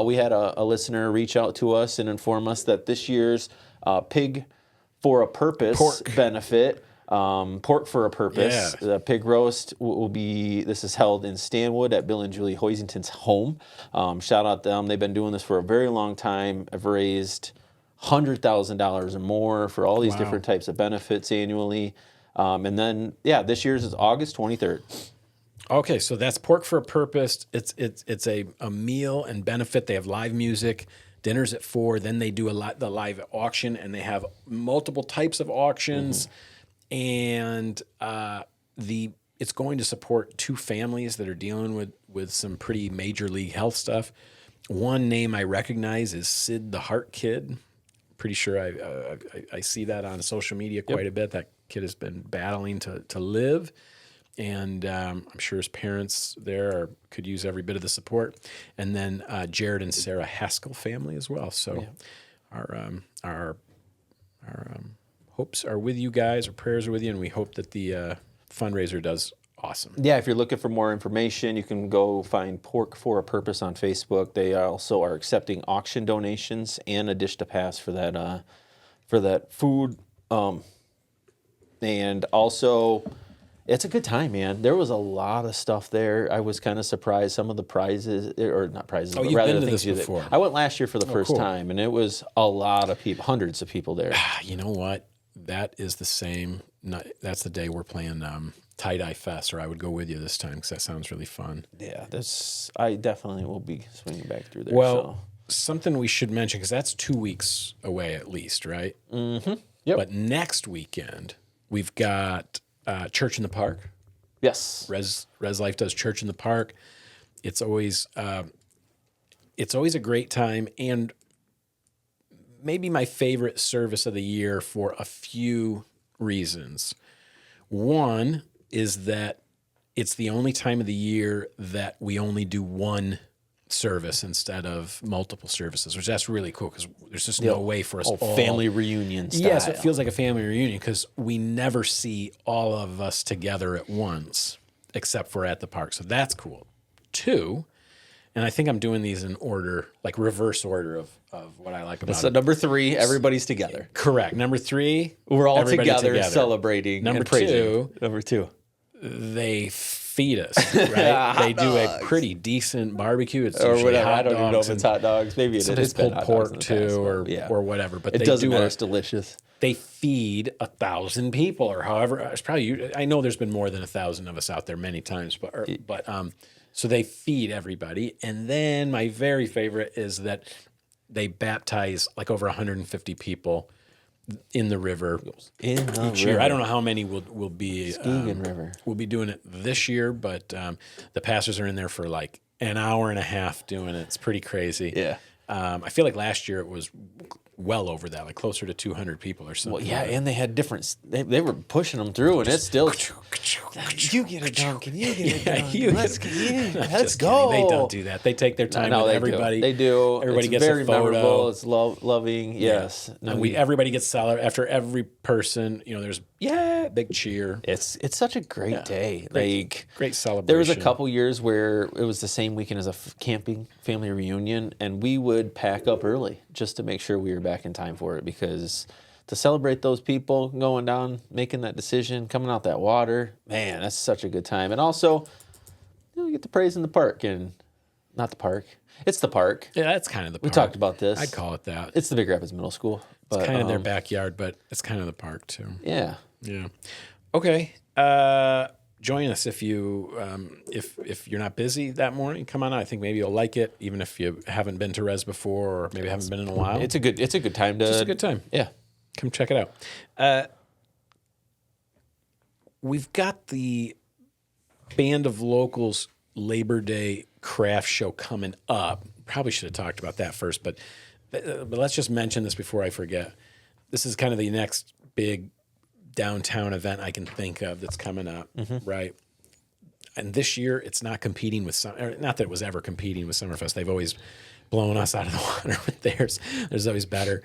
[SPEAKER 2] we had a listener reach out to us and inform us that this year's Pig for a Purpose benefit... Pork for a Purpose.
[SPEAKER 3] Yeah.
[SPEAKER 2] The pig roast will be, this is held in Stanwood at Bill and Julie Hoisington's home. Shout out them. They've been doing this for a very long time. I've raised $100,000 or more for all these different types of benefits annually. And then, this year's is August 23rd.
[SPEAKER 3] Okay, so that's Pork for a Purpose. It's a meal and benefit. They have live music. Dinner's at 4. Then they do the live auction, and they have multiple types of auctions. And it's going to support 2 families that are dealing with some pretty major league health stuff. One name I recognize is Sid the Heart Kid. Pretty sure I see that on social media quite a bit. That kid has been battling to live, and I'm sure his parents there could use every bit of the support. And then Jared and Sarah Haskell family as well. So our hopes are with you guys, our prayers are with you, and we hope that the fundraiser does awesome.
[SPEAKER 2] Yeah, if you're looking for more information, you can go find Pork for a Purpose on Facebook. They also are accepting auction donations and a dish to pass for that food. And also, it's a good time, man. There was a lot of stuff there. I was kind of surprised. Some of the prizes, or not prizes, but
[SPEAKER 3] you've
[SPEAKER 2] rather
[SPEAKER 3] been
[SPEAKER 2] the
[SPEAKER 3] to
[SPEAKER 2] things
[SPEAKER 3] this before.
[SPEAKER 2] I went last year for the first
[SPEAKER 3] cool.
[SPEAKER 2] time, and it was a lot of people, hundreds of people there.
[SPEAKER 3] You know what? That is the same. That's the day we're playing Tie-Dye Fest, or I would go with you this time because that sounds really fun.
[SPEAKER 2] Yeah, I definitely will be swinging back through there.
[SPEAKER 3] Well, something we should mention, because that's 2 weeks away at least, right?
[SPEAKER 2] Mm-hmm. Yep.
[SPEAKER 3] But next weekend, we've got Church in the Park.
[SPEAKER 2] Yes.
[SPEAKER 3] Res Life does Church in the Park. It's always a great time, and maybe my favorite service of the year for a few reasons. One is that it's the only time of the year that we only do one service instead of multiple services, which that's really cool because there's just no way for us all.
[SPEAKER 2] Family reunion style.
[SPEAKER 3] Yes, it feels like a family reunion because we never see all of us together at once except for at the park. So that's cool. 2, and I think I'm doing these in order, like reverse order of what I like about
[SPEAKER 2] So
[SPEAKER 3] it.
[SPEAKER 2] number 3, everybody's together.
[SPEAKER 3] Correct. Number 3,
[SPEAKER 2] We're all
[SPEAKER 3] everybody
[SPEAKER 2] together celebrating
[SPEAKER 3] Number
[SPEAKER 2] and praising.
[SPEAKER 3] 2,
[SPEAKER 2] Number 2.
[SPEAKER 3] they feed us, right? They do a pretty decent barbecue. It's
[SPEAKER 2] Or
[SPEAKER 3] usually
[SPEAKER 2] whatever.
[SPEAKER 3] hot
[SPEAKER 2] I don't even know
[SPEAKER 3] dogs
[SPEAKER 2] if it's hot dogs. Maybe it is.
[SPEAKER 3] sometimes
[SPEAKER 2] It's been
[SPEAKER 3] pulled
[SPEAKER 2] hot dogs in
[SPEAKER 3] pork
[SPEAKER 2] the
[SPEAKER 3] too,
[SPEAKER 2] past,
[SPEAKER 3] or whatever. But
[SPEAKER 2] it
[SPEAKER 3] they
[SPEAKER 2] doesn't
[SPEAKER 3] do
[SPEAKER 2] matter. It's delicious.
[SPEAKER 3] They feed 1,000 people, or however. It's probably. I know there's been more than 1,000 of us out there many times, but so they feed everybody. And then my very favorite is that they baptize like over 150 people in the river each year. I don't know how many will be
[SPEAKER 2] River.
[SPEAKER 3] We'll be doing it this year, but the pastors are in there for like an hour and a half doing it. It's pretty crazy.
[SPEAKER 2] Yeah.
[SPEAKER 3] I feel like last year it was well over that, like closer to 200 people or something.
[SPEAKER 2] Well, yeah, and they had different. They were pushing them through, and it's still. You get a Dunkin'. You get a Dunkin'. Let's go.
[SPEAKER 3] Kidding. They don't do that. They take their time
[SPEAKER 2] No,
[SPEAKER 3] with
[SPEAKER 2] they
[SPEAKER 3] everybody.
[SPEAKER 2] Do. They do.
[SPEAKER 3] Everybody
[SPEAKER 2] it's
[SPEAKER 3] gets
[SPEAKER 2] very
[SPEAKER 3] a photo.
[SPEAKER 2] memorable. It's loving. Yes.
[SPEAKER 3] No, everybody gets solid after every person. There's big cheer.
[SPEAKER 2] It's such a great day.
[SPEAKER 3] Great celebration.
[SPEAKER 2] There was a couple years where it was the same weekend as a camping family reunion, and we would pack up early just to make sure we were back in time for it, because to celebrate those people going down, making that decision, coming out that water, man, that's such a good time. And also, you get to praise in the park, and not the park. It's the park.
[SPEAKER 3] Yeah, that's kind of the park.
[SPEAKER 2] We talked about this.
[SPEAKER 3] I'd call it that.
[SPEAKER 2] It's the Big Rapids Middle School. But,
[SPEAKER 3] it's kind of their backyard, but it's kind of the park too.
[SPEAKER 2] Yeah.
[SPEAKER 3] Yeah. Okay. Join us if you if you're not busy that morning. Come on out. I think maybe you'll like it, even if you haven't been to Res before, or maybe haven't been in a while.
[SPEAKER 2] It's a good time to.
[SPEAKER 3] It's just a good time.
[SPEAKER 2] Yeah.
[SPEAKER 3] Come check it out. We've got the Band of Locals Labor Day craft show coming up. Probably should have talked about that first, but let's just mention this before I forget. This is kind of the next big downtown event I can think of that's coming up, right? and this year it's not competing with not that it was ever competing with Summerfest. They've always blown us out of the water with theirs. There's always better.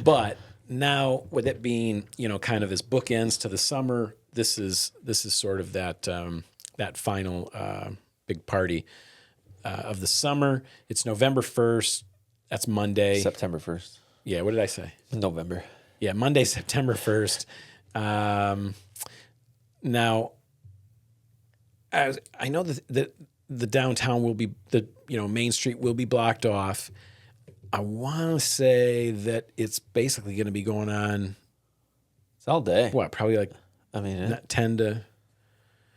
[SPEAKER 3] But now with it being, kind of as bookends to the summer, this is sort of that final big party of the summer. It's November 1st. That's Monday.
[SPEAKER 2] September 1st.
[SPEAKER 3] Yeah, what did I say?
[SPEAKER 2] November.
[SPEAKER 3] Yeah, Monday, September 1st. Now, as I know that the downtown will be, Main Street will be blocked off. I want to say that it's basically going to be going on.
[SPEAKER 2] It's all day.
[SPEAKER 3] What, probably like, 10 to...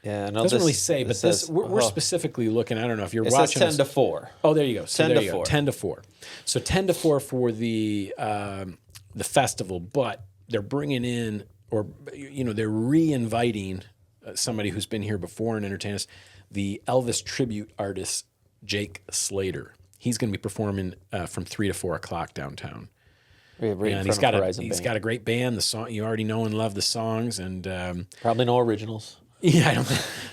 [SPEAKER 2] Yeah, no,
[SPEAKER 3] it doesn't really say, but we're specifically looking. I don't know if you're watching.
[SPEAKER 2] It says 10 to 4.
[SPEAKER 3] Oh, there you go. So
[SPEAKER 2] 10 to 4.
[SPEAKER 3] 10 to 4. So 10 to 4 for the festival, but they're bringing in, or they're re-inviting somebody who's been here before and entertained us, the Elvis tribute artist Jake Slater. He's going to be performing from 3 to 4 o'clock downtown. And he's got a great band. The song you already know and love the songs, and
[SPEAKER 2] probably no originals.
[SPEAKER 3] Yeah, I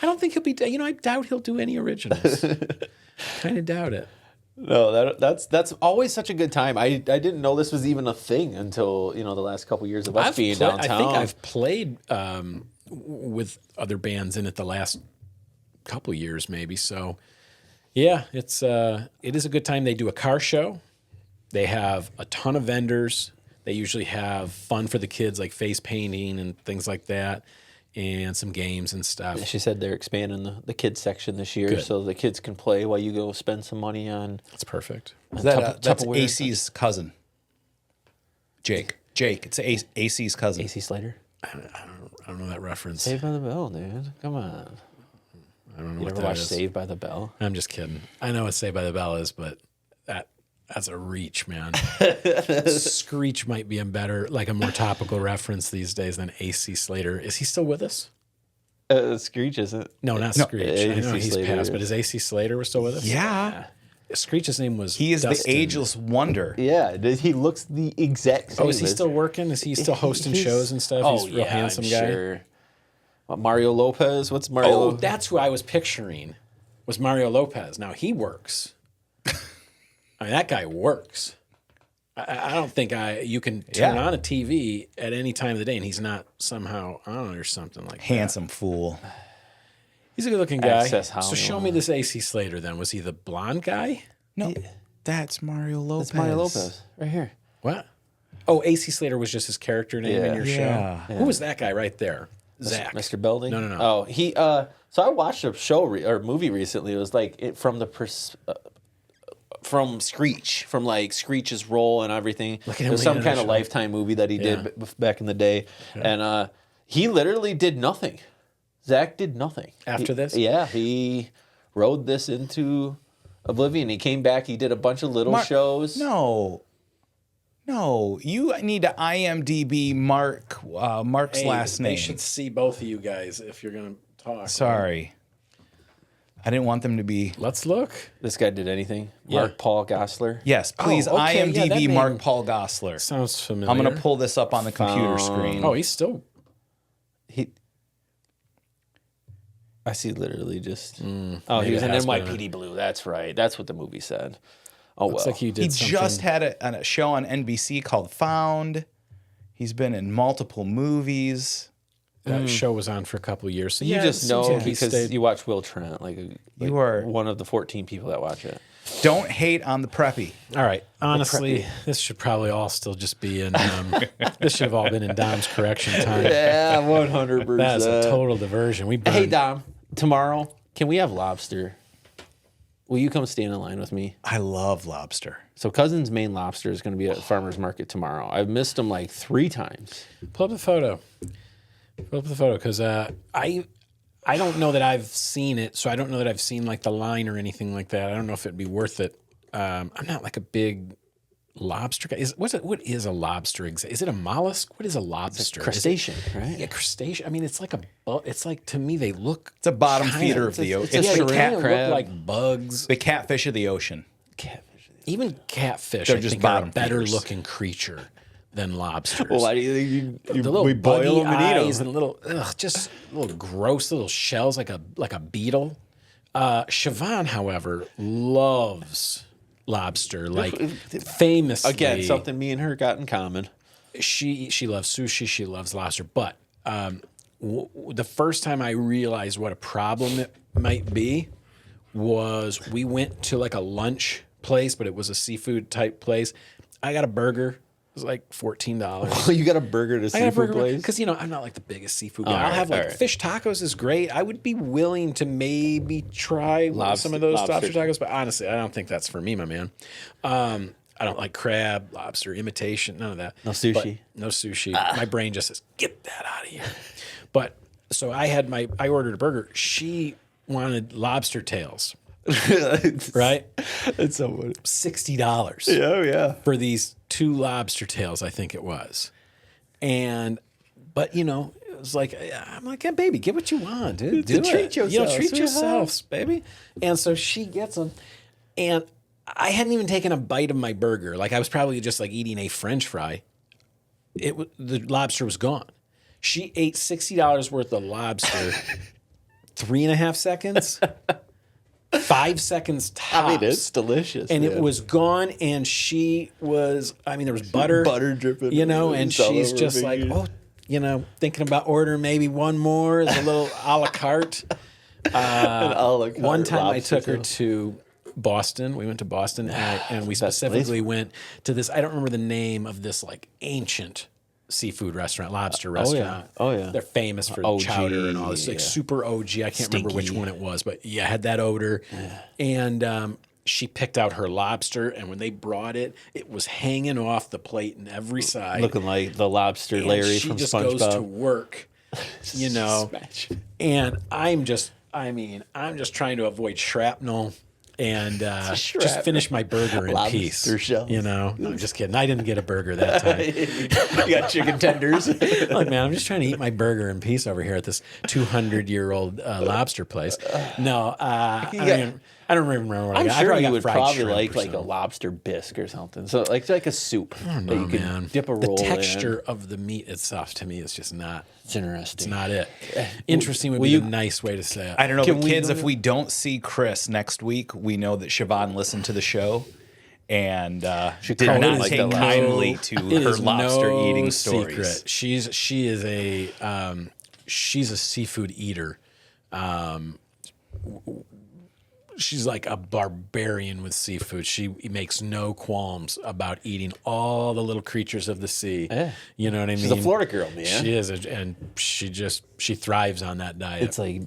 [SPEAKER 3] don't think he'll be. I doubt he'll do any originals. Kind of doubt it.
[SPEAKER 2] No, that's always such a good time. I didn't know this was even a thing until the last couple of years of us being downtown.
[SPEAKER 3] I think I've played with other bands in it the last couple of years, maybe. So, yeah, it is a good time. They do a car show. They have a ton of vendors. They usually have fun for the kids, like face painting and things like that, and some games and stuff.
[SPEAKER 2] She said they're expanding the kids section this year, so the kids can play while you go spend some money on.
[SPEAKER 3] That's perfect.
[SPEAKER 1] That's AC's cousin, Jake. It's AC's cousin.
[SPEAKER 2] AC Slater.
[SPEAKER 3] I don't know that reference.
[SPEAKER 2] Saved by the Bell, dude. Come on.
[SPEAKER 3] I don't know
[SPEAKER 2] You
[SPEAKER 3] what
[SPEAKER 2] ever
[SPEAKER 3] that
[SPEAKER 2] watched
[SPEAKER 3] is.
[SPEAKER 2] Saved by the Bell?
[SPEAKER 3] I'm just kidding. I know what Saved by the Bell is, but that's a reach, man. Screech might be a more topical reference these days than AC Slater. Is he still with us?
[SPEAKER 2] Screech isn't.
[SPEAKER 3] No, not Screech. I know he's
[SPEAKER 2] Slater
[SPEAKER 3] passed, but is AC Slater still with us?
[SPEAKER 1] Yeah.
[SPEAKER 3] Screech's name was
[SPEAKER 1] He is
[SPEAKER 3] Dustin.
[SPEAKER 1] the ageless wonder.
[SPEAKER 2] Yeah, he looks the exact same.
[SPEAKER 3] Oh, is he still working? Is he still hosting shows and stuff? He's a real handsome
[SPEAKER 2] I'm
[SPEAKER 3] guy.
[SPEAKER 2] Sure. What, Mario Lopez? What's Mario?
[SPEAKER 3] Oh, that's who I was picturing. Was Mario Lopez. Now he works. I mean, that guy works. I don't think you can turn on a TV at any time of the day and he's not somehow on or something like that.
[SPEAKER 1] Handsome fool.
[SPEAKER 3] He's a good-looking guy.
[SPEAKER 2] So
[SPEAKER 3] show me this AC Slater then. Was he the blonde guy?
[SPEAKER 1] No, that's Mario Lopez.
[SPEAKER 2] That's Mario Lopez right here.
[SPEAKER 3] What? Oh, AC Slater was just his character name in your show? Who was that guy right there? Zach.
[SPEAKER 2] Mr. Belding?
[SPEAKER 3] No.
[SPEAKER 2] Oh, he. So I watched a show or movie recently. It was like from Screech, from like Screech's role and everything. It was some kind of Lifetime movie that he did back in the day, and he literally did nothing. Zach did nothing
[SPEAKER 3] After this?
[SPEAKER 2] Yeah, he rode this into oblivion. He came back. He did a bunch of little shows.
[SPEAKER 1] No, you need to IMDb Mark's last name.
[SPEAKER 3] They should see both of you guys if you're going to talk.
[SPEAKER 1] Sorry. I didn't want them to be...
[SPEAKER 3] Let's look.
[SPEAKER 2] This guy did anything? Mark Paul Gosselaar?
[SPEAKER 1] Yes, please IMDb Mark Paul Gosselaar.
[SPEAKER 3] Sounds familiar.
[SPEAKER 1] I'm going to pull this up on the computer screen.
[SPEAKER 3] Oh, he's still...
[SPEAKER 2] I see literally just... Oh, he was in NYPD Blue. That's right. That's what the movie said. Oh,
[SPEAKER 3] Looks like he did something.
[SPEAKER 1] Just had a show on NBC called Found. He's been in multiple movies.
[SPEAKER 3] That show was on for a couple of years. So
[SPEAKER 2] you just know because you watch Will Trent. You are one of the 14 people that watch it.
[SPEAKER 1] Don't hate on the preppy.
[SPEAKER 3] All right. Honestly, this should probably all still just be in... this should have all been in Dom's correction time.
[SPEAKER 2] Yeah, 100%.
[SPEAKER 3] That's a total diversion.
[SPEAKER 2] Hey, Dom, tomorrow, can we have lobster? Will you come stand in line with me?
[SPEAKER 1] I love lobster.
[SPEAKER 2] So Cousin's Maine Lobster is going to be at Farmer's Market tomorrow. I've missed him like 3 times.
[SPEAKER 3] Pull up the photo. Because I don't know that I've seen it, so I don't know that I've seen like the line or anything like that. I don't know if it'd be worth it. I'm not like a big lobster guy. What is a lobster? Is it a mollusk? What is a lobster?
[SPEAKER 2] It's a crustacean, right?
[SPEAKER 3] Yeah, crustacean. I mean, it's like it's like, to me, they look...
[SPEAKER 1] It's a bottom feeder of the ocean.
[SPEAKER 3] It's the cat crab. Look like bugs.
[SPEAKER 1] The catfish of the ocean.
[SPEAKER 3] Even catfish,
[SPEAKER 1] They're
[SPEAKER 3] I
[SPEAKER 1] just
[SPEAKER 3] think, are a
[SPEAKER 1] bottom
[SPEAKER 3] better
[SPEAKER 1] feeders.
[SPEAKER 3] looking creature than lobsters.
[SPEAKER 2] Well, why do you think
[SPEAKER 3] The little
[SPEAKER 2] we boil
[SPEAKER 3] buggy
[SPEAKER 2] them and eat
[SPEAKER 3] eyes
[SPEAKER 2] them?
[SPEAKER 3] and little, just little gross little shells like a beetle. Siobhan, however, loves lobster, like famously.
[SPEAKER 2] Again, something me and her got in common.
[SPEAKER 3] She loves sushi. She loves lobster. But the first time I realized what a problem it might be was we went to like a lunch place, but it was a seafood type place. I got a burger. It was like $14.
[SPEAKER 2] You got a burger at a seafood place?
[SPEAKER 3] Because, I'm not like the biggest seafood guy. I'll have fish tacos is great. I would be willing to maybe try some of those lobster tacos, but honestly, I don't think that's for me, my man. I don't like crab, lobster, imitation, none of that.
[SPEAKER 2] No sushi.
[SPEAKER 3] No sushi. My brain just says, get that out of here. But so I ordered a burger. She wanted lobster tails. Right?
[SPEAKER 2] It's so funny.
[SPEAKER 3] $60.
[SPEAKER 2] Yeah.
[SPEAKER 3] For these 2 lobster tails, I think it was. But it was like, I'm like, hey, baby, get what you want, dude.
[SPEAKER 2] Treat yourself.
[SPEAKER 3] Treat yourselves, baby. And so she gets them. And I hadn't even taken a bite of my burger. Like I was probably just like eating a French fry. The lobster was gone. She ate $60 worth of lobster, 3.5 seconds. 5 seconds tops.
[SPEAKER 2] It's delicious.
[SPEAKER 3] And it was gone, and she was, there was butter.
[SPEAKER 2] Butter dripping.
[SPEAKER 3] And she's just like, thinking about ordering maybe one more as a little a la carte. One time I took her to Boston. We went to Boston, and we specifically went to this, I don't remember the name of this like ancient seafood restaurant, lobster restaurant.
[SPEAKER 2] Oh, yeah.
[SPEAKER 3] They're famous for
[SPEAKER 2] OG,
[SPEAKER 3] chowder and all this, like super OG. I can't remember which one it was, but had that odor. And she picked out her lobster, and when they brought it, it was hanging off the plate in every side.
[SPEAKER 2] Looking like the lobster Larry from SpongeBob. She just goes to
[SPEAKER 3] work, and I'm just trying to avoid shrapnel. And just finish my burger in peace.
[SPEAKER 2] Shells.
[SPEAKER 3] No, I'm just kidding. I didn't get a burger that time.
[SPEAKER 2] You got chicken tenders.
[SPEAKER 3] Look, man, I'm just trying to eat my burger in peace over here at this 200-year-old lobster place. No, I don't remember what I got.
[SPEAKER 2] I'm sure
[SPEAKER 3] I
[SPEAKER 2] you would probably
[SPEAKER 3] like
[SPEAKER 2] a lobster bisque or something. So like a soup that you can dip a roll in.
[SPEAKER 3] The texture of the meat itself to me is just not.
[SPEAKER 2] It's interesting.
[SPEAKER 3] It's not it. Interesting would be a nice way to say it.
[SPEAKER 1] I don't know, but kids, if we don't see Chris next week, we know that Siobhan listened to the show and did not take kindly to her lobster eating stories.
[SPEAKER 3] Secret. She's a seafood eater. She's like a barbarian with seafood. She makes no qualms about eating all the little creatures of the sea.
[SPEAKER 2] Yeah.
[SPEAKER 3] You know what I mean?
[SPEAKER 2] She's a Florida girl, man.
[SPEAKER 3] She is, and she thrives on that diet.
[SPEAKER 2] It's like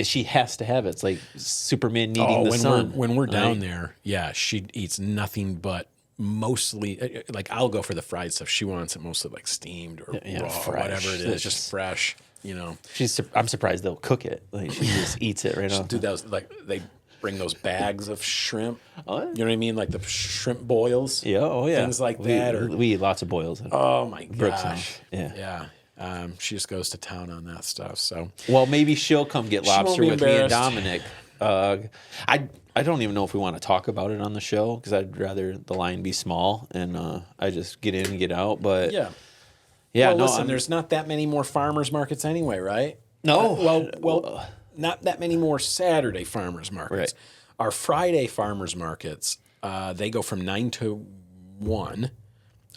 [SPEAKER 2] she has to have it. It's like Superman needing the sun.
[SPEAKER 3] When we're down there, she eats nothing but mostly, like I'll go for the fried stuff. She wants it mostly like steamed or raw or whatever it is, just fresh.
[SPEAKER 2] I'm surprised they'll cook it. Like she just eats it right off.
[SPEAKER 3] Dude, that was like they bring those bags of shrimp.
[SPEAKER 2] Oh, yeah.
[SPEAKER 3] You know what I mean? Like the shrimp boils.
[SPEAKER 2] Yeah,
[SPEAKER 3] Things like that.
[SPEAKER 2] We eat lots of boils.
[SPEAKER 3] Oh, my gosh.
[SPEAKER 2] House.
[SPEAKER 3] Yeah. She just goes to town on that stuff. So,
[SPEAKER 2] well, maybe she'll come get lobster with me and Dominic. I don't even know if we want to talk about it on the show because I'd rather the line be small and I just get in and get out. But
[SPEAKER 3] yeah.
[SPEAKER 2] Well,
[SPEAKER 3] listen, there's not that many more farmers markets anyway, right?
[SPEAKER 2] No.
[SPEAKER 3] Well, not that many more Saturday farmers markets.
[SPEAKER 2] Right.
[SPEAKER 3] Our Friday farmers markets, they go from 9 to 1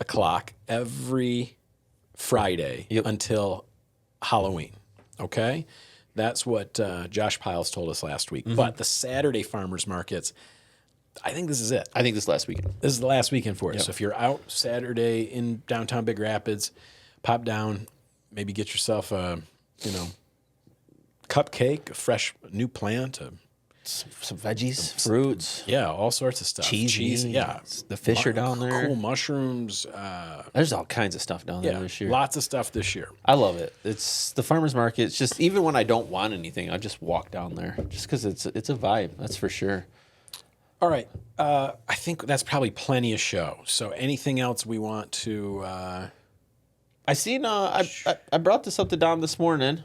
[SPEAKER 3] o'clock every Friday until Halloween. Okay? That's what Josh Pyles told us last week. Mm-hmm. But the Saturday farmers markets, I think this is it.
[SPEAKER 2] I think this is last weekend.
[SPEAKER 3] This is the last weekend for it.
[SPEAKER 2] Yep.
[SPEAKER 3] So if you're out Saturday in downtown Big Rapids, pop down, maybe get yourself a, cupcake, a fresh new plant,
[SPEAKER 2] some veggies, fruits.
[SPEAKER 3] Yeah, all sorts of stuff.
[SPEAKER 2] Cheese.
[SPEAKER 3] Yeah.
[SPEAKER 2] The fish are down there.
[SPEAKER 3] Cool mushrooms.
[SPEAKER 2] There's all kinds of stuff down there this year.
[SPEAKER 3] Lots of stuff this year.
[SPEAKER 2] I love it. It's the farmer's market. It's just, even when I don't want anything, I just walk down there just because it's a vibe. That's for sure.
[SPEAKER 3] All right. I think that's probably plenty of show. So anything else we want to...
[SPEAKER 2] I seen, I brought this up to Dom this morning,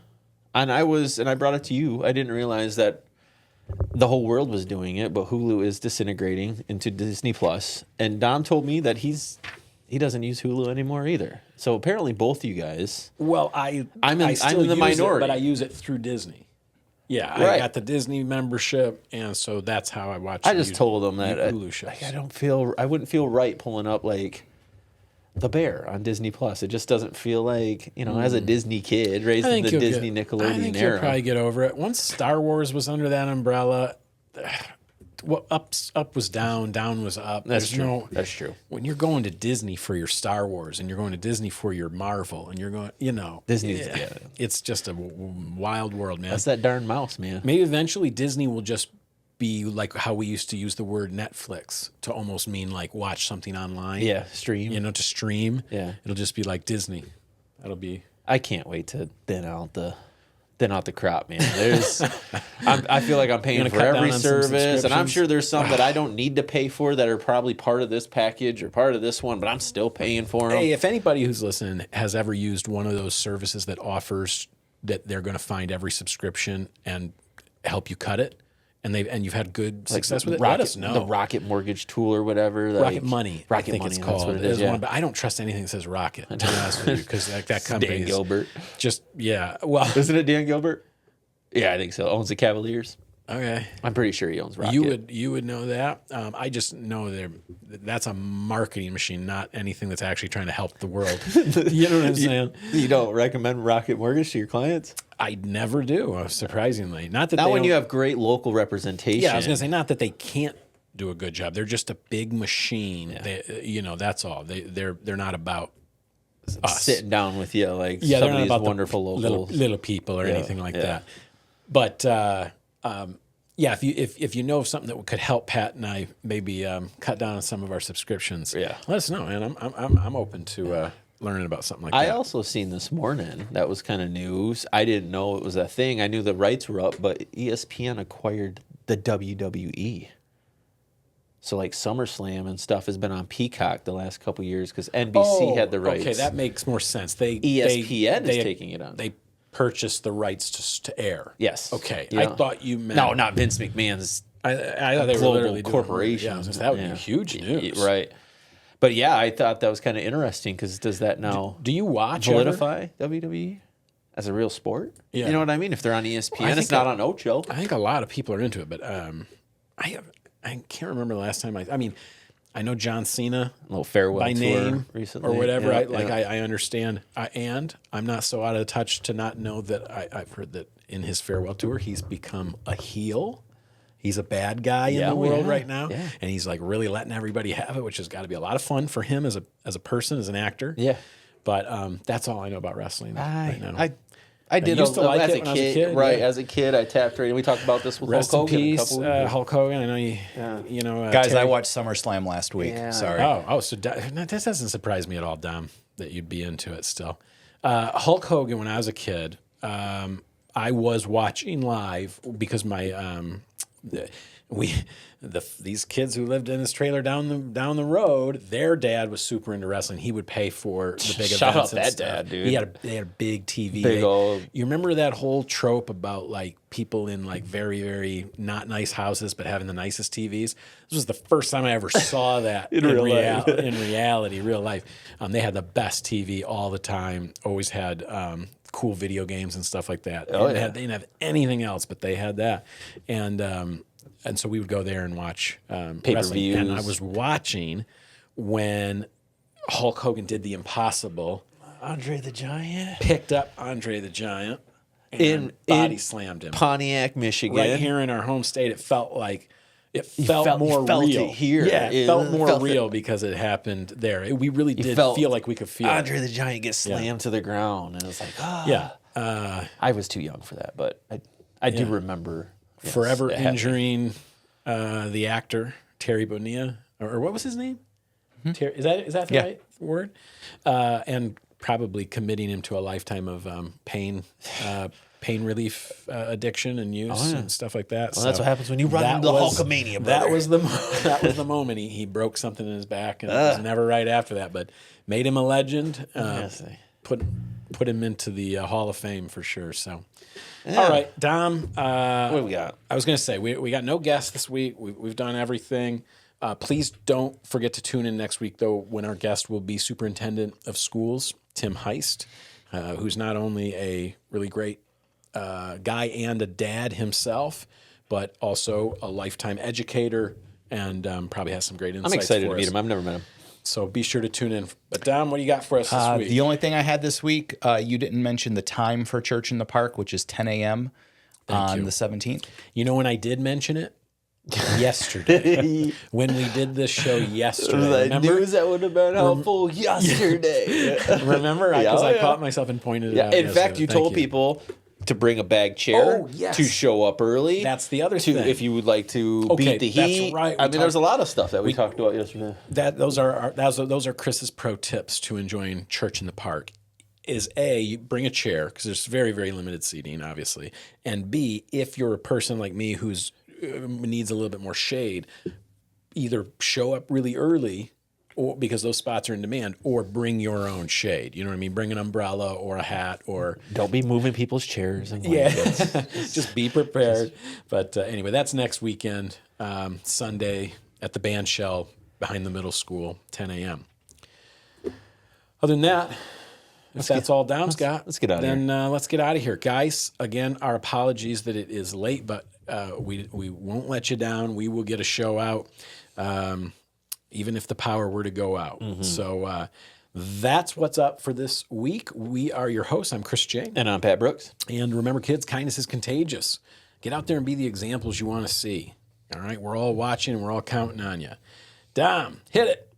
[SPEAKER 2] and I brought it to you. I didn't realize that the whole world was doing it, but Hulu is disintegrating into Disney Plus. And Dom told me that he's he doesn't use Hulu anymore either. So apparently both you guys.
[SPEAKER 3] Well, I'm in the minority, but I use it through Disney. Yeah, right. I got the Disney membership, and so that's how I watch.
[SPEAKER 2] I just told them that
[SPEAKER 3] Hulu shows.
[SPEAKER 2] I wouldn't feel right pulling up like The Bear on Disney Plus. It just doesn't feel like, as a Disney kid raised in the Disney Nickelodeon
[SPEAKER 3] I think
[SPEAKER 2] era.
[SPEAKER 3] You'll probably get over it. Once Star Wars was under that umbrella, well, up was down was up.
[SPEAKER 2] That's true. That's true.
[SPEAKER 3] When you're going to Disney for your Star Wars and you're going to Disney for your Marvel and you're going,
[SPEAKER 2] Disney's
[SPEAKER 3] it's just a wild world, man.
[SPEAKER 2] That's that darn mouse, man.
[SPEAKER 3] Maybe eventually Disney will just be like how we used to use the word Netflix to almost mean like watch something online.
[SPEAKER 2] Yeah, stream.
[SPEAKER 3] To stream.
[SPEAKER 2] Yeah.
[SPEAKER 3] It'll just be like Disney. That'll be.
[SPEAKER 2] I can't wait to thin out the crop, man. I feel like I'm paying for every service, and I'm sure there's some that I don't need to pay for that are probably part of this package or part of this one, but I'm still paying for them.
[SPEAKER 3] Hey, if anybody who's listening has ever used one of those services that offers that they're going to find every subscription and help you cut it, and you've had good success with it, let us know.
[SPEAKER 2] The Rocket Mortgage Tool or whatever.
[SPEAKER 3] Rocket Money, I think
[SPEAKER 2] Money,
[SPEAKER 3] it's called.
[SPEAKER 2] That's what it is, yeah.
[SPEAKER 3] But I don't trust anything that says Rocket, to be honest with you, because that company
[SPEAKER 2] Dan Gilbert.
[SPEAKER 3] Well,
[SPEAKER 2] isn't it Dan Gilbert? Yeah, I think so. Owns the Cavaliers.
[SPEAKER 3] Okay,
[SPEAKER 2] I'm pretty sure he owns Rocket.
[SPEAKER 3] You would know that. I just know that's a marketing machine, not anything that's actually trying to help the world. You know what I'm saying?
[SPEAKER 2] You don't recommend Rocket Mortgage to your clients?
[SPEAKER 3] I never do, surprisingly. Not
[SPEAKER 2] when you have great local representation.
[SPEAKER 3] Yeah, I was going to say not that they can't do a good job. They're just a big machine. Yeah. They, that's all. They're not about us
[SPEAKER 2] sitting down with you like some of these wonderful local
[SPEAKER 3] little people or anything like that. But if you know of something that could help Pat and I maybe cut down on some of our subscriptions, let us know, man. I'm open to learning about something like that.
[SPEAKER 2] I also seen this morning that was kind of news. I didn't know it was a thing. I knew the rights were up, but ESPN acquired the WWE. So like SummerSlam and stuff has been on Peacock the last couple of years because NBC had the rights.
[SPEAKER 3] Okay, that makes more sense.
[SPEAKER 2] ESPN is taking it on.
[SPEAKER 3] They purchased the rights to air.
[SPEAKER 2] Yes.
[SPEAKER 3] Okay. I thought you meant
[SPEAKER 2] no, not Vince McMahon's.
[SPEAKER 3] I thought they were literally
[SPEAKER 2] corporation.
[SPEAKER 3] That would be huge news,
[SPEAKER 2] right? But yeah, I thought that was kind of interesting because does that now
[SPEAKER 3] do you watch
[SPEAKER 2] validify WWE as a real sport?
[SPEAKER 3] Yeah.
[SPEAKER 2] You know what I mean? If they're on ESPN, it's not on Ocho.
[SPEAKER 3] I think a lot of people are into it, but I can't remember the last time I know John Cena
[SPEAKER 2] a little farewell
[SPEAKER 3] by name
[SPEAKER 2] recently
[SPEAKER 3] or whatever. I understand, and I'm not so out of touch to not know that I've heard that in his farewell tour he's become a heel. He's a bad guy in the world right now, and he's like really letting everybody have it, which has got to be a lot of fun for him as a person, as an actor.
[SPEAKER 2] Yeah,
[SPEAKER 3] but that's all I know about wrestling right now.
[SPEAKER 2] I did
[SPEAKER 3] used to like
[SPEAKER 2] as
[SPEAKER 3] it
[SPEAKER 2] a
[SPEAKER 3] when I was a
[SPEAKER 2] kid.
[SPEAKER 3] kid,
[SPEAKER 2] Right, as a kid, I tapped right in. We talked about this with
[SPEAKER 3] Rest
[SPEAKER 2] Hulk Hogan.
[SPEAKER 3] in peace, Hulk Hogan. I know you know.
[SPEAKER 1] Guys, I watched SummerSlam last week. Yeah. Sorry.
[SPEAKER 3] So this doesn't surprise me at all, Dom, that you'd be into it still. Hulk Hogan, when I was a kid, I was watching live because these kids who lived in this trailer down the road, their dad was super into wrestling. He would pay for the big
[SPEAKER 2] Shout
[SPEAKER 3] events
[SPEAKER 2] out
[SPEAKER 3] and
[SPEAKER 2] that
[SPEAKER 3] stuff.
[SPEAKER 2] dad, dude.
[SPEAKER 3] They had a big TV.
[SPEAKER 2] Big old.
[SPEAKER 3] You remember that whole trope about like people in like very, very not nice houses but having the nicest TVs? This was the first time I ever saw that in reality, real life. They had the best TV all the time. Always had cool video games and stuff like that. They didn't have anything else, but they had that. And so we would go there and watch
[SPEAKER 2] pay-per-views.
[SPEAKER 3] And I was watching when Hulk Hogan did the impossible.
[SPEAKER 2] Andre the Giant.
[SPEAKER 3] Picked up Andre the Giant and body slammed him.
[SPEAKER 2] Pontiac, Michigan.
[SPEAKER 3] Right here in our home state, it felt more real.
[SPEAKER 2] Here.
[SPEAKER 3] Yeah, it felt more real because it happened there. We really did feel like we could feel
[SPEAKER 2] Andre the Giant get slammed to the ground. And it was like, I was too young for that, but I do remember. Yes,
[SPEAKER 3] forever injuring the actor Terry Bonia, or what was his name? Is that the right word? And probably committing him to a lifetime of pain relief addiction and use and stuff like that.
[SPEAKER 2] Well, so that's what happens when you run into the Hulkamania, brother.
[SPEAKER 3] That was the moment he broke something in his back, and it was never right after that. But made him a legend. Put him into the Hall of Fame for sure. So. Yeah. All right, Dom.
[SPEAKER 2] What do we got?
[SPEAKER 3] I was going to say we got no guests this week. We've done everything. Please don't forget to tune in next week, though, when our guest will be Superintendent of Schools, Tim Haist, who's not only a really great guy and a dad himself, but also a lifetime educator and probably has some great insights.
[SPEAKER 2] I'm excited to meet him. I've never met him.
[SPEAKER 3] So be sure to tune in. But Dom, what do you got for us this week?
[SPEAKER 1] The only thing I had this week, you didn't mention the time for Church in the Park, which is 10 a.m. on the 17th.
[SPEAKER 3] You know when I did mention it? Yesterday. When we did this show yesterday.
[SPEAKER 2] Remember? News that would have been helpful yesterday.
[SPEAKER 3] Remember? Because I caught myself and pointed it out.
[SPEAKER 2] In fact, you told people to bring a bag chair, to show up early.
[SPEAKER 3] That's the other thing.
[SPEAKER 2] If you would like to beat the heat. That's right. I mean, there's a lot of stuff that we talked about yesterday.
[SPEAKER 3] Those are Chris's pro tips to enjoying Church in the Park. Is A, you bring a chair, because there's very, very limited seating, obviously. And B, if you're a person like me who's needs a little bit more shade, either show up really early or because those spots are in demand, or bring your own shade. You know what I mean? Bring an umbrella or a hat, or
[SPEAKER 2] don't be moving people's chairs and blankets.
[SPEAKER 3] Just be prepared. But anyway, that's next weekend, Sunday at the band shell behind the middle school, 10 a.m. Other than that, if that's all Dom's got,
[SPEAKER 2] let's get out of here.
[SPEAKER 3] Then let's get out of here, guys. Again, our apologies that it is late, but we won't let you down. We will get a show out, even if the power were to go out. Mm-hmm. So that's what's up for this week. We are your hosts. I'm Chris J.
[SPEAKER 2] And I'm Pat Brooks.
[SPEAKER 3] And remember, kids, kindness is contagious. Get out there and be the examples you want to see. All right? We're all watching and we're all counting on you. Dom, hit it.